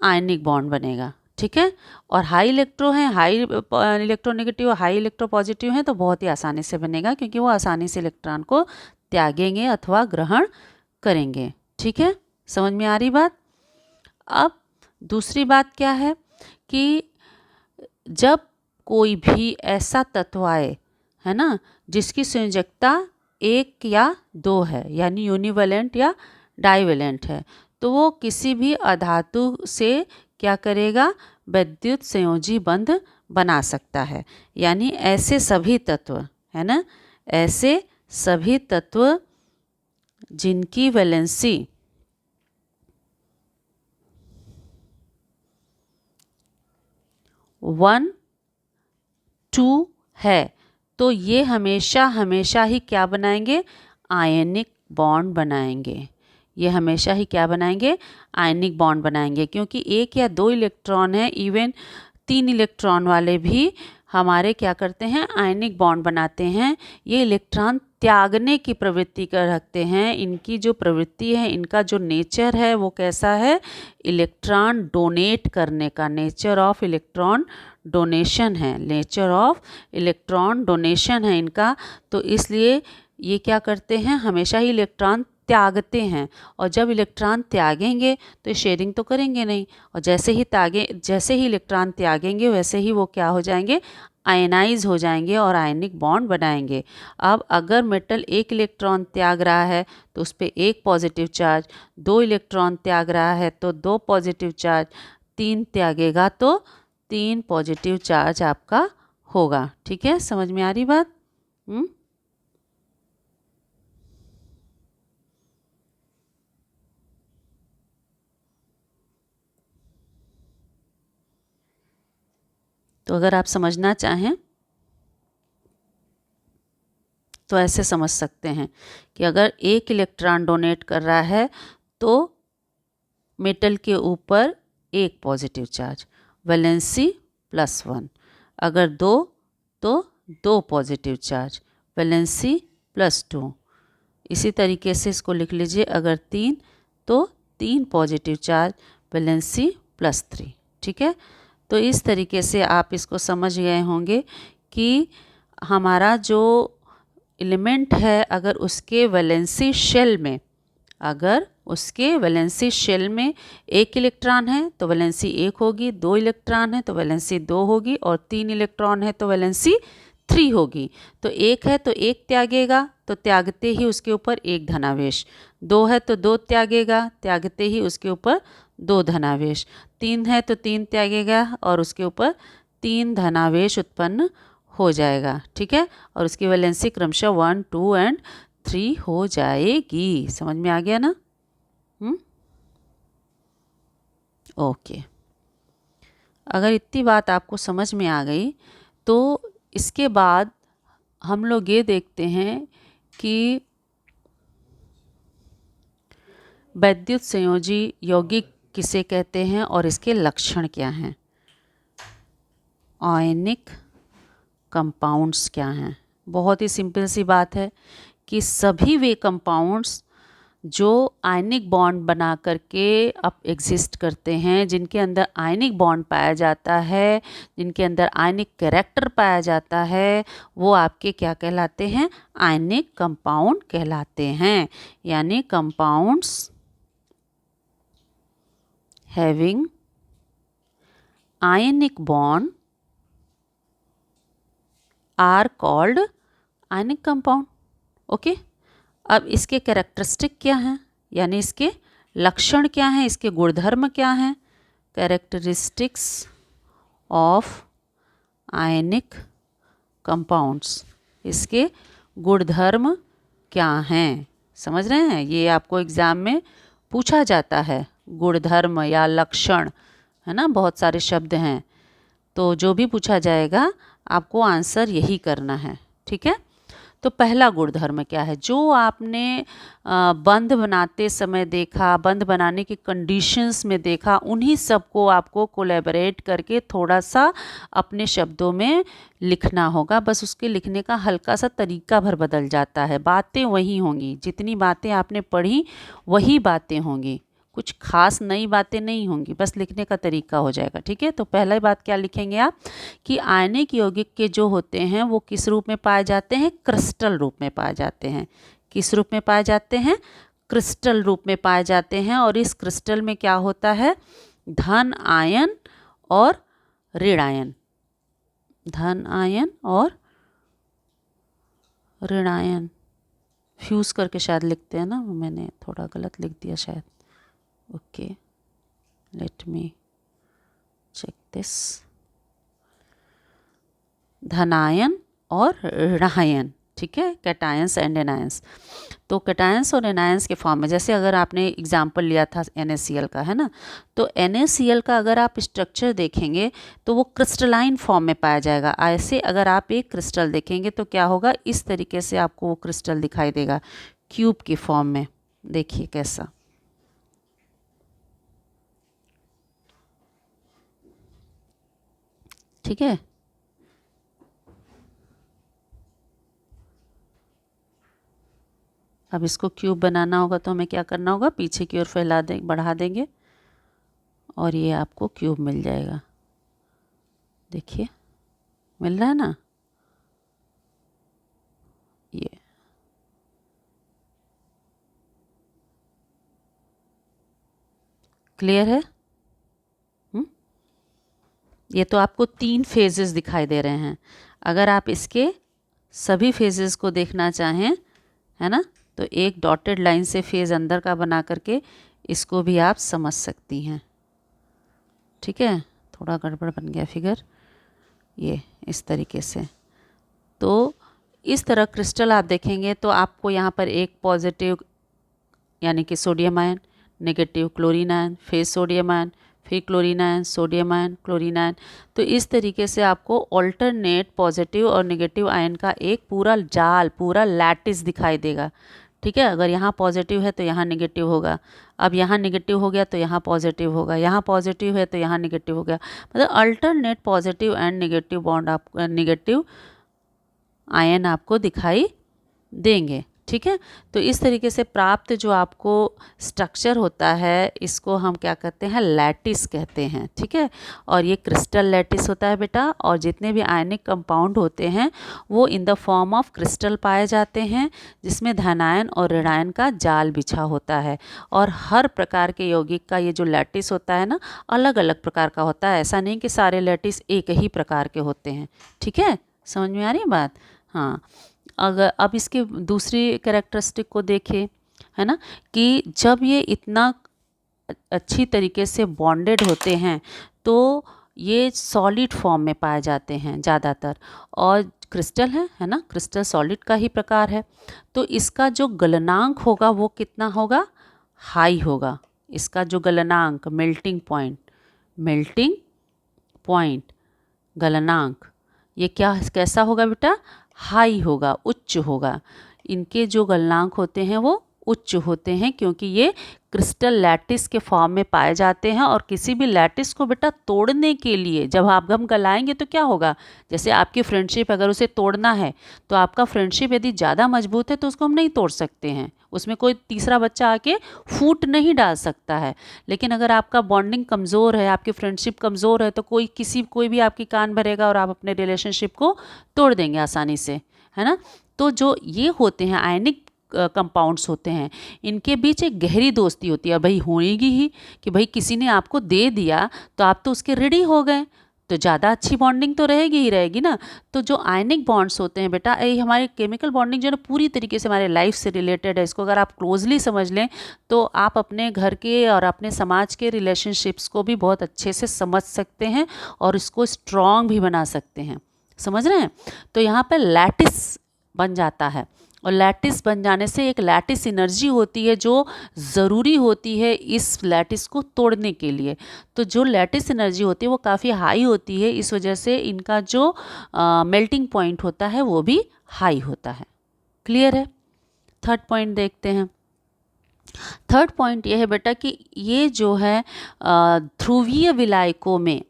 आयनिक बॉन्ड बनेगा, ठीक है। और हाई इलेक्ट्रो हैं, high electronegative, high electro positive हैं, तो बहुत ही आसानी से बनेगा, क्योंकि वो आसानी से इलेक्ट्रॉन को त्यागेंगे अथवा ग्रहण करेंगे, ठीक है। समझ में आ रही बात। अब दूसरी बात क्या है कि जब कोई भी ऐसा तत्व आए, है ना, जिसकी संयोजकता 1 या 2 है, यानी यूनिवेलेंट या डाइवेलेंट है, तो वो किसी भी अधातु से क्या करेगा, विद्युत संयोजी बंध बना सकता है। यानी ऐसे सभी तत्व, है ना, ऐसे सभी तत्व जिनकी वैलेंसी 1, 2 है, तो ये हमेशा हमेशा ही क्या बनाएंगे, आयनिक बॉन्ड बनाएंगे। ये हमेशा ही क्या बनाएंगे, आयनिक बॉन्ड बनाएंगे, क्योंकि 1 या 2 इलेक्ट्रॉन है, इवन 3 इलेक्ट्रॉन वाले भी हमारे क्या करते हैं, आयनिक बॉन्ड बनाते हैं। ये इलेक्ट्रॉन त्यागने की प्रवृत्ति कर रखते हैं। इनकी जो प्रवृत्ति है, इनका जो नेचर है वो कैसा है, इलेक्ट्रॉन डोनेट करने का, नेचर ऑफ इलेक्ट्रॉन डोनेशन है, नेचर ऑफ इलेक्ट्रॉन डोनेशन है इनका। तो इसलिए ये क्या करते हैं, हमेशा ही इलेक्ट्रॉन त्यागते हैं। और जब इलेक्ट्रॉन त्यागेंगे तो शेयरिंग तो करेंगे नहीं, और जैसे ही इलेक्ट्रॉन त्यागेंगे वैसे ही वो क्या हो जाएंगे, आयनाइज हो जाएंगे और आयनिक बॉन्ड बनाएंगे। अब अगर मेटल 1 इलेक्ट्रॉन त्याग रहा है तो उस पर 1 पॉजिटिव चार्ज, 2 इलेक्ट्रॉन त्याग रहा है तो 2 पॉजिटिव चार्ज, 3 त्यागेगा तो 3 पॉजिटिव चार्ज आपका होगा। ठीक है, समझ में आ रही बात? तो अगर आप समझना चाहें तो ऐसे समझ सकते हैं कि अगर 1 इलेक्ट्रॉन डोनेट कर रहा है तो मेटल के ऊपर 1 पॉजिटिव चार्ज, वैलेंसी +1। अगर 2 तो 2 पॉजिटिव चार्ज, वैलेंसी +2। इसी तरीके से इसको लिख लीजिए, अगर 3 तो 3 पॉजिटिव चार्ज, वैलेंसी +3। ठीक है, तो इस तरीके से आप इसको समझ गए होंगे कि हमारा जो एलिमेंट है, अगर उसके वैलेंसी शेल में, अगर उसके वैलेंसी शेल में 1 इलेक्ट्रॉन है तो वैलेंसी 1 होगी, 2 इलेक्ट्रॉन है तो वैलेंसी 2 होगी, और 3 इलेक्ट्रॉन है तो वैलेंसी 3 होगी। तो 1 है तो 1 त्यागेगा, तो त्यागते ही उसके ऊपर 1 धनावेश। 2 है तो 2 त्यागेगा, त्यागते ही उसके ऊपर 2 धनावेश। 3 है तो 3 त्यागेगा और उसके ऊपर 3 धनावेश उत्पन्न हो जाएगा। ठीक है, और उसकी वैलेंसी क्रमशः 1, 2 एंड 3 हो जाएगी। समझ में आ गया ना? ओके, अगर इतनी बात आपको समझ में आ गई तो इसके बाद हम लोग ये देखते हैं कि वैद्युत संयोजी यौगिक किसे कहते हैं और इसके लक्षण क्या हैं, आयनिक कंपाउंड्स क्या हैं। बहुत ही सिंपल सी बात है कि सभी वे कंपाउंड्स जो आयनिक बॉन्ड बना करके अब एग्जिस्ट करते हैं, जिनके अंदर आयनिक बॉन्ड पाया जाता है, जिनके अंदर आयनिक कैरेक्टर पाया जाता है, वो आपके क्या कहलाते हैं, आयनिक कंपाउंड कहलाते हैं। यानी compounds having ionic bond are called ionic compound. Okay, अब इसके कैरेक्टरिस्टिक क्या हैं, यानी इसके लक्षण क्या हैं, इसके गुणधर्म क्या हैं, कैरेक्टरिस्टिक्स ऑफ आयनिक कंपाउंड्स, इसके गुणधर्म क्या हैं। समझ रहे हैं, ये आपको एग्ज़ाम में पूछा जाता है, गुणधर्म या लक्षण, है ना, बहुत सारे शब्द हैं, तो जो भी पूछा जाएगा आपको आंसर यही करना है। ठीक है, तो पहला गुणधर्म क्या है, जो आपने बंध बनाते समय देखा, बंध बनाने की कंडीशंस में देखा, उन्हीं सब को आपको कोलैबोरेट करके थोड़ा सा अपने शब्दों में लिखना होगा। बस उसके लिखने का हल्का सा तरीका भर बदल जाता है, बातें वही होंगी, जितनी बातें आपने पढ़ी वही बातें होंगी, कुछ खास नई बातें नहीं होंगी, बस लिखने का तरीका हो जाएगा। ठीक है, तो पहला बात क्या लिखेंगे आप कि आयनिक यौगिक के जो होते हैं वो किस रूप में पाए जाते हैं, क्रिस्टल रूप में पाए जाते हैं। किस रूप में पाए जाते हैं, क्रिस्टल रूप में पाए जाते हैं। और इस क्रिस्टल में क्या होता है, धन आयन और ऋण आयन, धन आयन और ऋण आयन फ्यूज़ करके शायद लिखते हैं ना, मैंने थोड़ा गलत लिख दिया शायद। Okay, let me check this. धनायन और ऋणायन, ठीक है, कैटायंस एंड एनायंस। तो कैटायंस और एनायंस के फॉर्म में, जैसे अगर आपने एग्जाम्पल लिया था NaCl का, है ना, तो NaCl का अगर आप स्ट्रक्चर देखेंगे तो वो क्रिस्टलाइन फॉर्म में पाया जाएगा। ऐसे अगर आप एक क्रिस्टल देखेंगे तो क्या होगा, इस तरीके से आपको वो क्रिस्टल दिखाई देगा, क्यूब की फॉर्म में। देखिए कैसा, ठीक है। अब इसको क्यूब बनाना होगा तो हमें क्या करना होगा, पीछे की ओर फैला दें, बढ़ा देंगे और ये आपको क्यूब मिल जाएगा। देखिए मिल रहा है ना, ये क्लियर है। ये तो आपको 3 फेजेस दिखाई दे रहे हैं। अगर आप इसके सभी फेजेस को देखना चाहें, है ना, तो एक डॉटेड लाइन से फेज अंदर का बना करके इसको भी आप समझ सकती हैं, ठीक है। थोड़ा गड़बड़ बन गया फिगर, ये इस तरीके से। तो इस तरह क्रिस्टल आप देखेंगे तो आपको यहाँ पर एक पॉजिटिव यानी कि sodium ion, negative chlorine ion, फिर सोडियम आयन, फिर chlorine ion, sodium ion, chlorine ion. तो इस तरीके से आपको ऑल्टरनेट पॉजिटिव और नेगेटिव आयन का एक पूरा जाल, पूरा लैटिस दिखाई देगा, ठीक है। अगर यहाँ पॉजिटिव है तो यहाँ नेगेटिव होगा, अब यहाँ नेगेटिव हो गया तो यहाँ पॉजिटिव होगा, यहाँ पॉजिटिव है तो यहाँ नेगेटिव हो गया, मतलब alternate positive and negative bond, आप नेगेटिव आयन आपको दिखाई देंगे, ठीक है। तो इस तरीके से प्राप्त जो आपको स्ट्रक्चर होता है, इसको हम क्या कहते हैं, लैटिस कहते हैं, ठीक है। और ये क्रिस्टल लैटिस होता है बेटा। और जितने भी आयनिक कंपाउंड होते हैं वो in the form of crystal पाए जाते हैं, जिसमें धनायन और ऋणायन का जाल बिछा होता है। और हर प्रकार के यौगिक का ये जो लैटिस होता है ना, अलग अलग प्रकार का होता है। ऐसा नहीं कि सारे लैटिस एक ही प्रकार के होते हैं, ठीक है। समझ में आ रही बात? हाँ, अगर अब इसके दूसरी कैरेक्टरिस्टिक को देखें, है ना, कि जब ये इतना अच्छी तरीके से बॉन्डेड होते हैं तो ये सॉलिड फॉर्म में पाए जाते हैं ज़्यादातर। और क्रिस्टल है ना, क्रिस्टल सॉलिड का ही प्रकार है। तो इसका जो गलनांक होगा वो कितना होगा, हाई होगा। इसका जो गलनांक, मेल्टिंग पॉइंट गलनांक, ये कैसा होगा बेटा, हाई होगा, उच्च होगा। इनके जो गलनांक होते हैं वो उच्च होते हैं, क्योंकि ये क्रिस्टल लैटिस के फॉर्म में पाए जाते हैं। और किसी भी लैटिस को बेटा तोड़ने के लिए जब आप हम गलाएंगे तो क्या होगा, जैसे आपकी फ्रेंडशिप, अगर उसे तोड़ना है तो आपका फ्रेंडशिप यदि ज़्यादा मजबूत है तो उसको हम नहीं तोड़ सकते हैं, उसमें कोई तीसरा बच्चा आके फूट नहीं डाल सकता है। लेकिन अगर आपका बॉन्डिंग कमज़ोर है, आपकी फ्रेंडशिप कमज़ोर है, तो कोई भी आपकी कान भरेगा और आप अपने रिलेशनशिप को तोड़ देंगे आसानी से, है ना। तो जो ये होते हैं आयनिक कंपाउंड्स होते हैं, इनके बीच एक गहरी दोस्ती होती है। भाई होएगी ही कि भाई किसी ने आपको दे दिया तो आप तो उसके रेडी हो गए, तो ज़्यादा अच्छी बॉन्डिंग तो रहेगी ही रहेगी ना। तो जो आयनिक बॉन्ड्स होते हैं बेटा, ये हमारी केमिकल बॉन्डिंग जो है पूरी तरीके से हमारे लाइफ से रिलेटेड है। इसको अगर आप क्लोजली समझ लें तो आप अपने घर के और अपने समाज के रिलेशनशिप्स को भी बहुत अच्छे से समझ सकते हैं और इसको स्ट्रॉन्ग भी बना सकते हैं। समझ रहे हैं? तो यहाँ पर लैटिस बन जाता है, और लैटिस बन जाने से एक लैटिस एनर्जी होती है जो ज़रूरी होती है इस लैटिस को तोड़ने के लिए। तो जो लैटिस एनर्जी होती है वो काफ़ी हाई होती है, इस वजह से इनका जो मेल्टिंग पॉइंट होता है वो भी हाई होता है। क्लियर है? थर्ड पॉइंट देखते हैं। थर्ड पॉइंट ये है बेटा कि ये जो है ध्रुवीय विलायकों में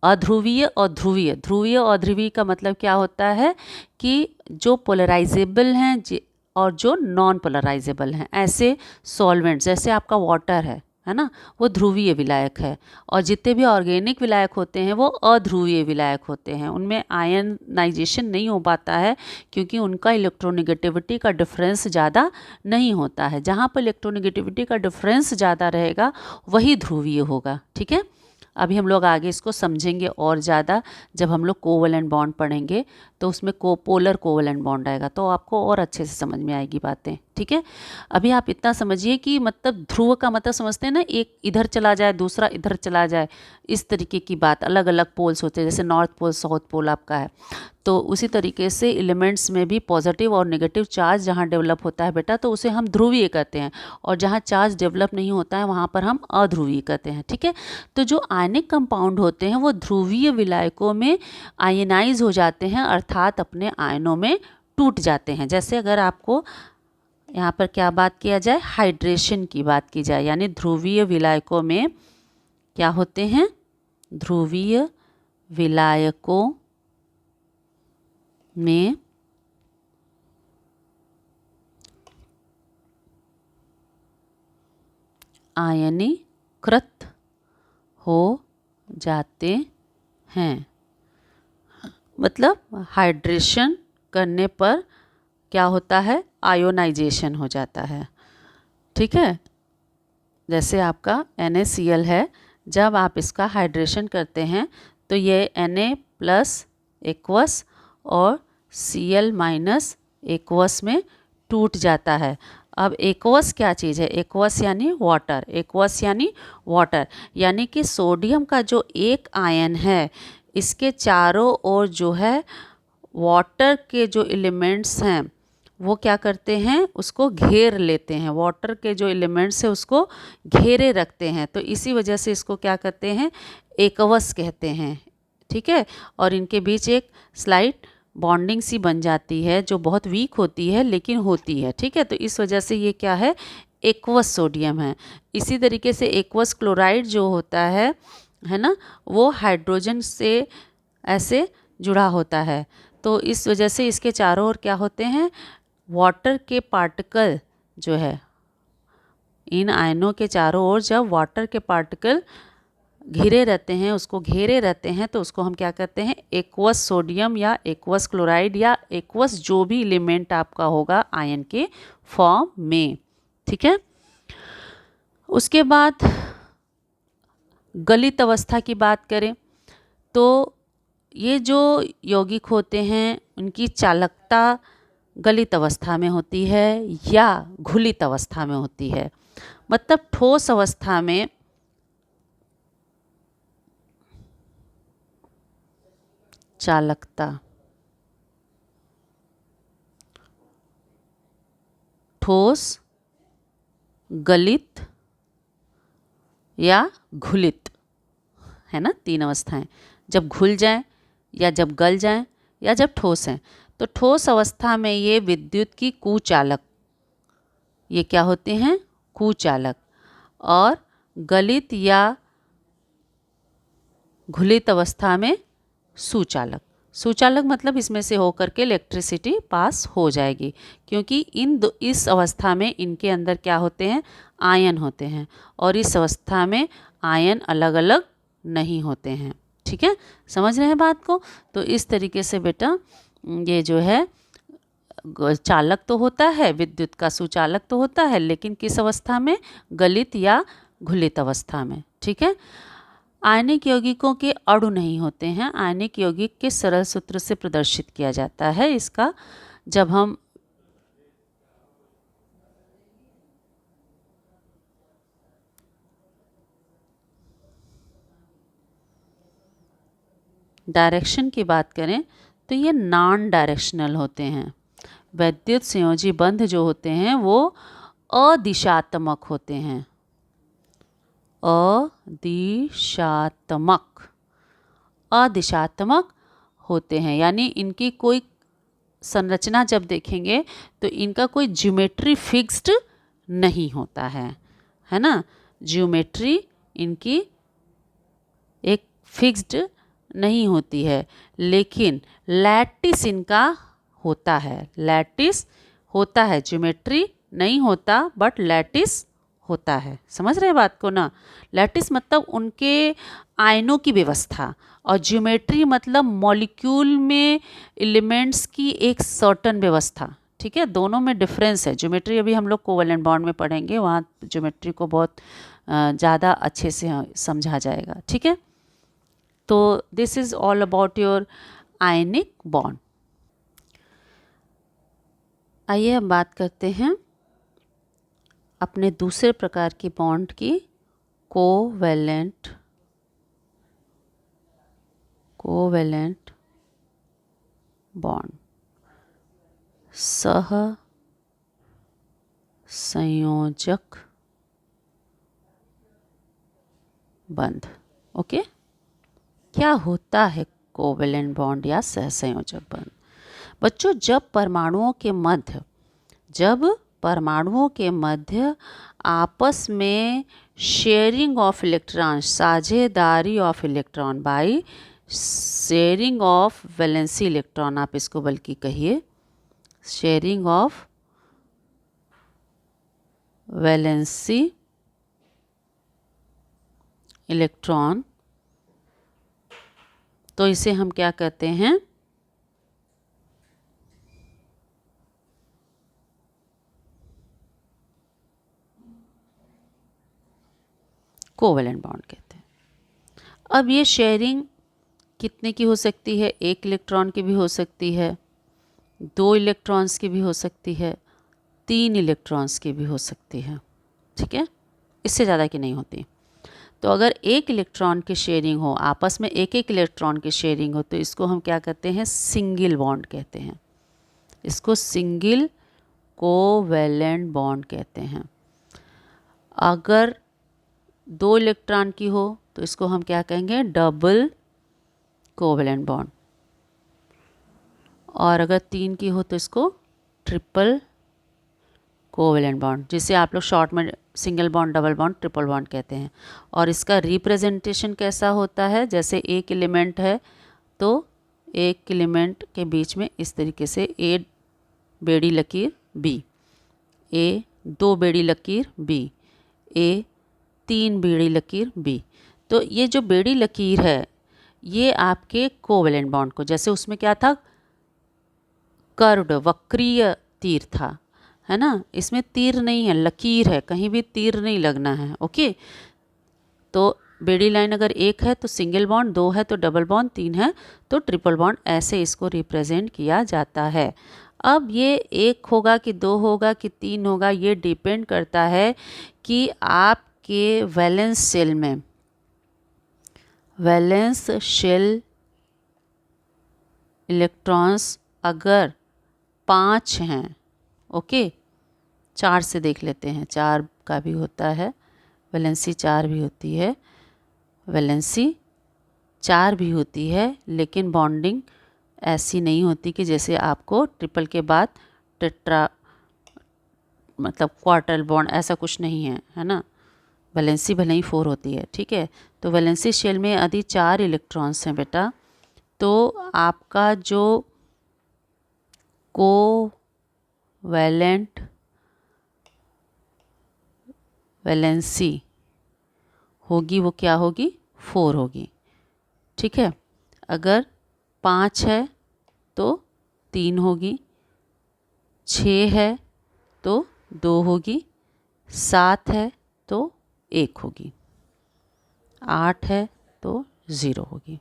अध्रुवीय और ध्रुवीय, ध्रुवीय और ध्रुवीय का मतलब क्या होता है कि जो पोलराइजेबल हैं और जो नॉन पोलराइजेबल हैं, ऐसे सॉल्वेंट्स, जैसे आपका वाटर है, है ना, वो ध्रुवीय विलायक है। और जितने भी ऑर्गेनिक विलायक होते हैं वो अध्रुवीय विलायक होते हैं, उनमें आयनाइजेशन नहीं हो पाता है क्योंकि उनका इलेक्ट्रोनेगेटिविटी का डिफरेंस ज़्यादा नहीं होता है। जहाँ पर इलेक्ट्रोनेगेटिविटी का डिफरेंस ज़्यादा रहेगा वही ध्रुवीय होगा। ठीक है, अभी हम लोग आगे इसको समझेंगे और ज़्यादा जब हम लोग कोवलेंट बॉन्ड पढ़ेंगे तो उसमें पोलर कोवलेंट बॉन्ड आएगा तो आपको और अच्छे से समझ में आएगी बातें। ठीक है, अभी आप इतना समझिए कि मतलब ध्रुव का मतलब समझते हैं ना, एक इधर चला जाए दूसरा इधर चला जाए, इस तरीके की बात। अलग अलग पोल्स होते हैं, जैसे नॉर्थ पोल साउथ पोल आपका है, तो उसी तरीके से एलिमेंट्स में भी पॉजिटिव और नेगेटिव चार्ज जहाँ डेवलप होता है बेटा तो उसे हम ध्रुवीय कहते हैं, और जहाँ चार्ज डेवलप नहीं होता है वहाँ पर हम अध्रुवीय कहते हैं। ठीक है, तो जो आयनिक कंपाउंड होते हैं वो ध्रुवीय विलायकों में आयनाइज हो जाते हैं, अर्थात अपने आयनों में टूट जाते हैं। जैसे अगर आपको यहाँ पर क्या बात किया जाए, हाइड्रेशन की बात की जाए, यानी ध्रुवीय विलायकों में क्या होते हैं, ध्रुवीय विलायकों में आयनीकृत हो जाते हैं। मतलब हाइड्रेशन करने पर क्या होता है, आयोनाइजेशन हो जाता है। ठीक है, जैसे आपका NaCl है, जब आप इसका हाइड्रेशन करते हैं तो ये Na+ एक्वस और Cl- एक्वस में टूट जाता है। अब एक्वस क्या चीज़ है, एक्वस यानी वाटर, एक्वस यानी वाटर, यानी कि सोडियम का जो एक आयन है इसके चारों ओर जो है वाटर के जो एलिमेंट्स हैं वो क्या करते हैं, उसको घेर लेते हैं, वाटर के जो एलिमेंट्स हैं उसको घेरे रखते हैं, तो इसी वजह से इसको क्या कहते हैं, एकवस कहते हैं। ठीक है, और इनके बीच एक स्लाइट बॉन्डिंग सी बन जाती है जो बहुत वीक होती है लेकिन होती है। ठीक है, तो इस वजह से ये क्या है, एक्वस सोडियम है। इसी तरीके से एक्वस क्लोराइड जो होता है ना, वो हाइड्रोजन से ऐसे जुड़ा होता है, तो इस वजह से इसके चारों ओर क्या होते हैं, वाटर के पार्टिकल जो है, इन आयनों के चारों ओर जब वाटर के पार्टिकल घिरे रहते हैं, उसको घेरे रहते हैं, तो उसको हम क्या कहते हैं, एक्वस सोडियम या एक्वस क्लोराइड या एक्वस जो भी एलिमेंट आपका होगा आयन के फॉर्म में। ठीक है, उसके बाद गलित अवस्था की बात करें तो ये जो यौगिक होते हैं उनकी चालकता गलित अवस्था में होती है या घुलित अवस्था में होती है। मतलब ठोस अवस्था में चालकता ठोस, गलित या घुलित, है ना, 3 अवस्थाएं। जब घुल जाएं या जब गल जाएं या जब ठोस हैं, तो ठोस अवस्था में ये विद्युत की कुचालक, ये क्या होते हैं, कुचालक, और गलित या घुलित अवस्था में सुचालक। सुचालक मतलब इसमें से होकर के इलेक्ट्रिसिटी पास हो जाएगी, क्योंकि इस अवस्था में इनके अंदर क्या होते हैं, आयन होते हैं, और इस अवस्था में आयन अलग अलग नहीं होते हैं। ठीक है, समझ रहे हैं बात को। तो इस तरीके से बेटा ये जो है चालक तो होता है, विद्युत का सुचालक तो होता है, लेकिन किस अवस्था में, गलित या घुलित अवस्था में। ठीक है, आयनिक यौगिकों के अणु नहीं होते हैं, आयनिक यौगिक के सरल सूत्र से प्रदर्शित किया जाता है इसका। जब हम डायरेक्शन की बात करें तो ये नॉन डायरेक्शनल होते हैं। वैद्युत संयोजी बंध जो होते हैं वो अदिशात्मक होते हैं, अदिशात्मक होते हैं, यानी इनकी कोई संरचना जब देखेंगे तो इनका कोई ज्योमेट्री फिक्स्ड नहीं होता है ना, ज्योमेट्री इनकी एक फिक्स्ड नहीं होती है, लेकिन लैटिस इनका होता है, लैटिस होता है, ज्योमेट्री नहीं होता बट लैटिस होता है। समझ रहे बात को ना? लैटिस मतलब उनके आयनों की व्यवस्था, और ज्योमेट्री मतलब मॉलिक्यूल में एलिमेंट्स की एक सर्टन व्यवस्था। ठीक है, दोनों में डिफरेंस है। ज्योमेट्री अभी हम लोग कोवेलेंट बॉन्ड में पढ़ेंगे, वहाँ ज्योमेट्री को बहुत ज़्यादा अच्छे से समझा जाएगा। ठीक है, तो this is all about your ionic bond. आइए हम बात करते हैं अपने दूसरे प्रकार की बॉन्ड की, कोवेलेंट बॉन्ड, सह संयोजक बंध। ओके, क्या होता है कोवेलेंट बॉन्ड या सहसंयोजक बंध? बच्चों, जब परमाणुओं के मध्य आपस में शेयरिंग ऑफ इलेक्ट्रॉन, साझेदारी of electron by sharing of valency electron, आप इसको बल्कि कहिए शेयरिंग ऑफ वैलेंसी इलेक्ट्रॉन, तो इसे हम क्या कहते हैं? कोवेलेंट बॉन्ड कहते हैं। अब ये शेयरिंग कितने की हो सकती है? 1 इलेक्ट्रॉन की भी हो सकती है, 2 इलेक्ट्रॉन्स की भी हो सकती है, 3 इलेक्ट्रॉन्स की भी हो सकती है। ठीक है, इससे ज़्यादा की नहीं होती। तो अगर 1 इलेक्ट्रॉन की शेयरिंग हो, आपस में एक इलेक्ट्रॉन की शेयरिंग हो, तो इसको हम क्या कहते हैं? सिंगल बॉन्ड कहते हैं। इसको सिंगल कोवेलेंट बॉन्ड कहते हैं। अगर 2 इलेक्ट्रॉन की हो तो इसको हम क्या कहेंगे? Double covalent bond. और अगर 3 की हो तो इसको ट्रिपल कोवेलेंट बॉन्ड, जिसे आप लोग शॉर्ट में single bond, double bond, triple bond कहते हैं। और इसका रिप्रेजेंटेशन कैसा होता है? जैसे एक एलिमेंट है तो एक एलिमेंट के बीच में इस तरीके से ए बेड़ी लकीर बी, ए 2 बेड़ी लकीर बी, ए 3 बेड़ी लकीर बी। तो ये जो बेड़ी लकीर है ये आपके कोवेलेंट बॉन्ड को, जैसे उसमें क्या था? कर्व्ड, वक्रीय तीर था, है ना? इसमें तीर नहीं है, लकीर है, कहीं भी तीर नहीं लगना है। ओके, तो बेड़ी लाइन अगर 1 है तो सिंगल बॉन्ड, 2 है तो डबल बॉन्ड, 3 है तो ट्रिपल बॉन्ड, ऐसे इसको रिप्रेजेंट किया जाता है। अब ये 1 होगा कि 2 होगा कि 3 होगा, ये डिपेंड करता है कि आपके वैलेंस शेल इलेक्ट्रॉन्स अगर 5 हैं, ओके, 4 से देख लेते हैं, 4 का भी होता है, वैलेंसी 4 भी होती है, वैलेंसी 4 भी होती है, लेकिन बॉन्डिंग ऐसी नहीं होती कि जैसे आपको ट्रिपल के बाद टेट्रा मतलब क्वार्टर बॉन्ड, ऐसा कुछ नहीं है, है ना? वैलेंसी भले ही 4 होती है। ठीक है, तो वैलेंसी शेल में यदि 4 इलेक्ट्रॉन्स हैं बेटा, तो आपका जो कोवैलेंट वैलेंसी होगी वो क्या होगी? 4 होगी। ठीक है, अगर 5 है तो 3 होगी, 6 है तो 2 होगी, 7 है तो 1 होगी, 8 है तो 0 होगी।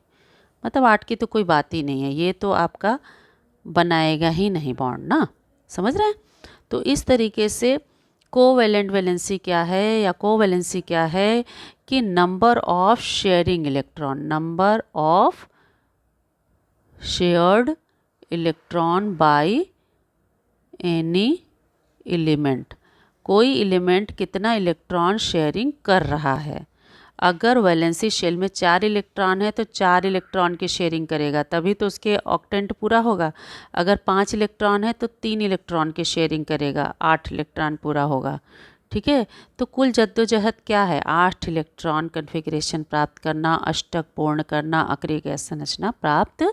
मतलब 8 की तो कोई बात ही नहीं है, ये तो आपका बनाएगा ही नहीं बॉन्ड ना। समझ रहे हैं? तो इस तरीके से कोवेलेंट वैलेंसी क्या है या कोवेलेंसी क्या है कि number of sharing electron, number of shared electron by any element, कोई एलिमेंट कितना इलेक्ट्रॉन शेयरिंग कर रहा है। अगर वैलेंसी शेल में 4 इलेक्ट्रॉन है तो 4 इलेक्ट्रॉन की शेयरिंग करेगा, तभी तो उसके ऑक्टेंट पूरा होगा। अगर 5 इलेक्ट्रॉन है तो 3 इलेक्ट्रॉन की शेयरिंग करेगा, 8 इलेक्ट्रॉन पूरा होगा। ठीक है, तो कुल जद्दोजहद क्या है? 8 इलेक्ट्रॉन कन्फिग्रेशन प्राप्त करना, अष्टक पूर्ण करना, अक्रिय गैस संरचना प्राप्त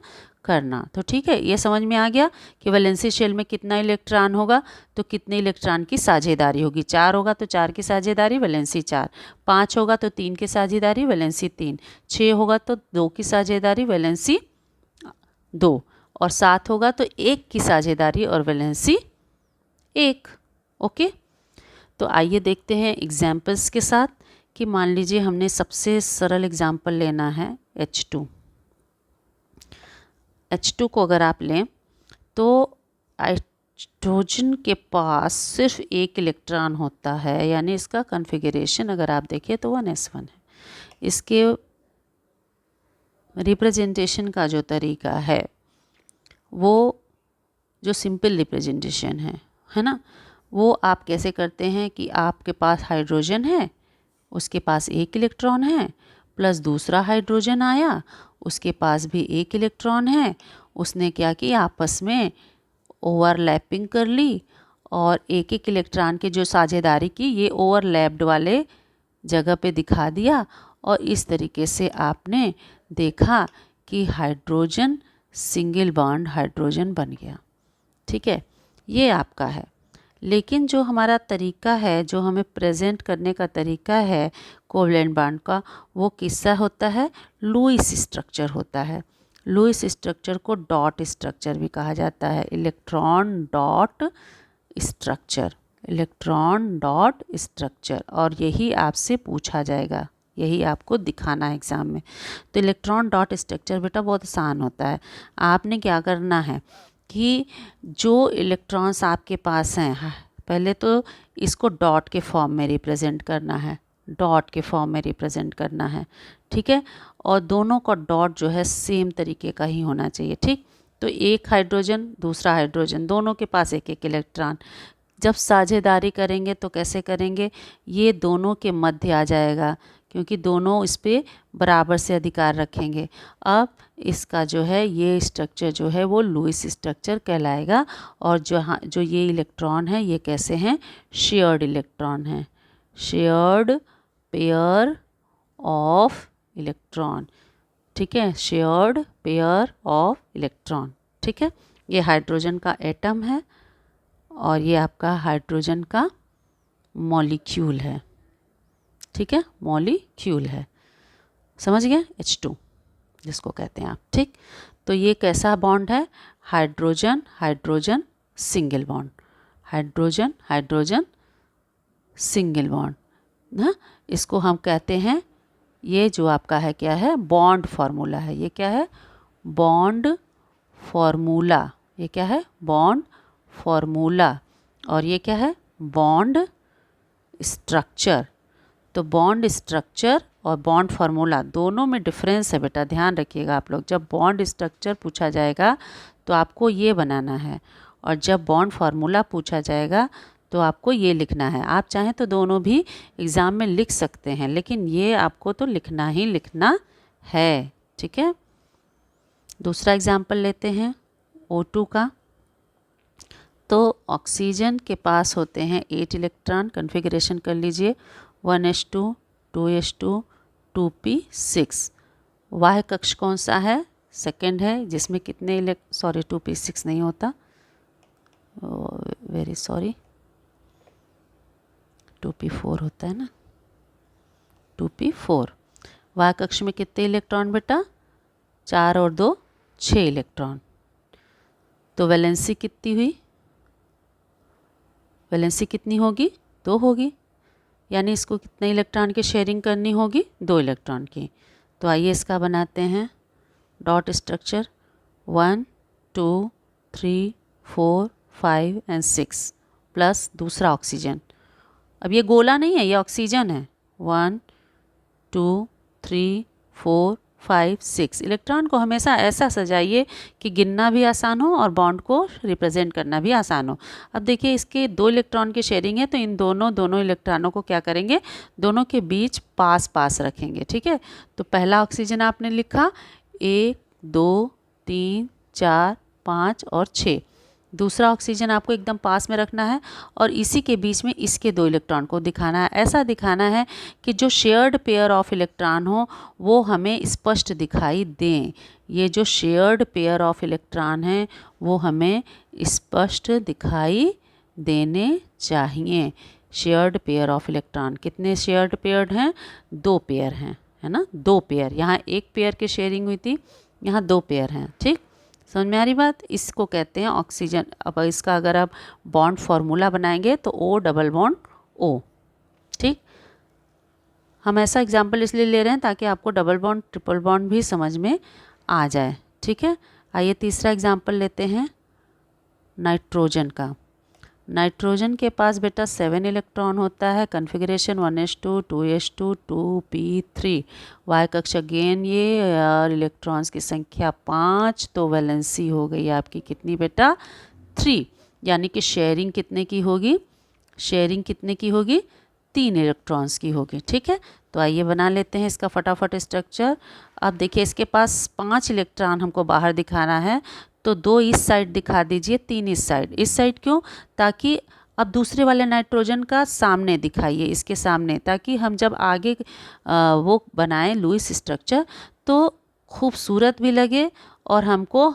करना। तो ठीक है, ये समझ में आ गया कि वैलेंसी शेल में कितना इलेक्ट्रॉन होगा तो कितने इलेक्ट्रॉन की साझेदारी होगी। 4 होगा तो 4 की साझेदारी वैलेंसी 4, 5 होगा तो 3 की साझेदारी वैलेंसी 3, 6 होगा तो 2 की साझेदारी वैलेंसी 2, और 7 होगा तो 1 की साझेदारी और वैलेंसी 1। ओके, तो आइए देखते हैं एग्जाम्पल्स के साथ कि मान लीजिए हमने सबसे सरल एग्जाम्पल लेना है H2। H2 को अगर आप लें तो हाइड्रोजन के पास सिर्फ एक इलेक्ट्रॉन होता है, यानी इसका कॉन्फ़िगरेशन अगर आप देखें तो 1s1 है। इसके रिप्रेजेंटेशन का जो तरीका है वो जो सिंपल रिप्रेजेंटेशन है ना, वो आप कैसे करते हैं कि आपके पास हाइड्रोजन है, उसके पास एक इलेक्ट्रॉन है, प्लस दूसरा हाइड्रोजन आया, उसके पास भी एक इलेक्ट्रॉन है, उसने क्या किया आपस में ओवरलैपिंग कर ली और एक एक इलेक्ट्रॉन के जो साझेदारी की ये ओवरलैप्ड वाले जगह पे दिखा दिया, और इस तरीके से आपने देखा कि हाइड्रोजन सिंगल बॉन्ड हाइड्रोजन बन गया। ठीक है, ये आपका है। लेकिन जो हमारा तरीका है, जो हमें प्रेजेंट करने का तरीका है कोवलेंट बॉन्ड का, वो किससा होता है, लुईस स्ट्रक्चर होता है। लुईस स्ट्रक्चर को डॉट स्ट्रक्चर भी कहा जाता है, electron dot structure, electron dot structure, और यही आपसे पूछा जाएगा, यही आपको दिखाना है एग्ज़ाम में। तो इलेक्ट्रॉन डॉट स्ट्रक्चर बेटा बहुत आसान होता है। आपने क्या करना है कि जो इलेक्ट्रॉन्स आपके पास हैं, पहले तो इसको डॉट के फॉर्म में रिप्रेजेंट करना है, डॉट के फॉर्म में रिप्रेजेंट करना है। ठीक है, और दोनों का डॉट जो है सेम तरीके का ही होना चाहिए। ठीक, तो एक हाइड्रोजन दूसरा हाइड्रोजन, दोनों के पास एक एक इलेक्ट्रॉन। जब साझेदारी करेंगे तो कैसे करेंगे, ये दोनों के मध्य आ जाएगा, क्योंकि दोनों इस पर बराबर से अधिकार रखेंगे। अब इसका जो है ये स्ट्रक्चर जो है वो लुईस स्ट्रक्चर कहलाएगा। और जो ये इलेक्ट्रॉन है ये कैसे हैं, शेयर्ड इलेक्ट्रॉन हैं, शेयर्ड पेयर ऑफ इलेक्ट्रॉन। ठीक है, शेयर्ड पेयर ऑफ इलेक्ट्रॉन। ठीक है, ये हाइड्रोजन का एटम है और ये आपका हाइड्रोजन का मॉलिक्यूल है। ठीक है, मॉलिक्यूल है, समझ गए, H2 जिसको कहते हैं आप। ठीक, तो ये कैसा बॉन्ड है, hydrogen hydrogen single bond, hydrogen hydrogen single bond ना, इसको हम कहते हैं, ये जो आपका है क्या है, बॉन्ड फार्मूला है। ये क्या है, बॉन्ड फार्मूला, ये क्या है, बॉन्ड फार्मूला। और ये क्या है, बॉन्ड स्ट्रक्चर। तो बॉन्ड स्ट्रक्चर और बॉन्ड फार्मूला दोनों में डिफरेंस है बेटा, ध्यान रखिएगा आप लोग। जब बॉन्ड स्ट्रक्चर पूछा जाएगा तो आपको ये बनाना है, और जब बॉन्ड फार्मूला पूछा जाएगा तो आपको ये लिखना है। आप चाहें तो दोनों भी एग्ज़ाम में लिख सकते हैं, लेकिन ये आपको तो लिखना ही लिखना है। ठीक है, दूसरा एग्जाम्पल लेते हैं O2 का। तो ऑक्सीजन के पास होते हैं 8 इलेक्ट्रॉन, कन्फिग्रेशन कर लीजिए 1s2 2s2 2p6। वाह कक्ष कौन सा है, सेकंड है, जिसमें कितने 2p6 नहीं होता, वेरी सॉरी, 2p4 होता है ना, 2p4। वाह कक्ष में कितने इलेक्ट्रॉन बेटा, 4 और 2 6 इलेक्ट्रॉन। तो वैलेंसी कितनी हुई, वैलेंसी कितनी होगी, 2 होगी, यानी इसको कितने इलेक्ट्रॉन की शेयरिंग करनी होगी, 2 इलेक्ट्रॉन की। तो आइए इसका बनाते हैं डॉट स्ट्रक्चर, 1 2 3 4 5 एंड 6 प्लस दूसरा ऑक्सीजन। अब ये गोला नहीं है, ये ऑक्सीजन है। 1 2 3 4 5 6। इलेक्ट्रॉन को हमेशा ऐसा सजाइए कि गिनना भी आसान हो और बॉन्ड को रिप्रेजेंट करना भी आसान हो। अब देखिए इसके 2 इलेक्ट्रॉन की शेयरिंग है, तो इन दोनों इलेक्ट्रॉनों को क्या करेंगे, दोनों के बीच पास पास रखेंगे। ठीक है, तो पहला ऑक्सीजन आपने लिखा 1 2 3 4 5 और 6। दूसरा ऑक्सीजन आपको एकदम पास में रखना है और इसी के बीच में इसके 2 इलेक्ट्रॉन को दिखाना है। ऐसा दिखाना है कि जो शेयर्ड पेयर ऑफ इलेक्ट्रॉन हो वो हमें स्पष्ट दिखाई दें। ये जो शेयर्ड पेयर ऑफ इलेक्ट्रॉन हैं वो हमें स्पष्ट दिखाई देने चाहिए। शेयर्ड पेयर ऑफ इलेक्ट्रॉन, कितने शेयर्ड पेयर हैं? 2 पेयर हैं, है ना, 2 पेयर। यहाँ 1 पेयर की शेयरिंग हुई थी, यहाँ 2 पेयर हैं। ठीक, समझ में आ रही बात? इसको कहते हैं ऑक्सीजन। अब इसका अगर आप बॉन्ड फार्मूला बनाएंगे तो O डबल बॉन्ड O। ठीक, हम ऐसा एग्जाम्पल इसलिए ले रहे हैं ताकि आपको डबल बॉन्ड ट्रिपल बॉन्ड भी समझ में आ जाए। ठीक है, आइए तीसरा एग्जाम्पल लेते हैं नाइट्रोजन का। नाइट्रोजन के पास बेटा 7 इलेक्ट्रॉन होता है, configuration 1s2 2s2 2p3। Y कक्ष अगेन ये और इलेक्ट्रॉन्स की संख्या 5, तो वैलेंसी हो गई आपकी कितनी बेटा? 3। यानी कि शेयरिंग कितने की होगी? शेयरिंग कितने की होगी? 3 इलेक्ट्रॉन्स की होगी। ठीक है, तो आइए बना लेते हैं इसका फटाफट स्ट्रक्चर। अब देखिए इसके पास 5 इलेक्ट्रॉन हमको बाहर दिखाना है, तो 2 इस साइड दिखा दीजिए, 3 इस साइड। इस साइड क्यों? ताकि अब दूसरे वाले नाइट्रोजन का सामने दिखाइए, इसके सामने, ताकि हम जब आगे वो बनाएं लुईस स्ट्रक्चर तो खूबसूरत भी लगे और हमको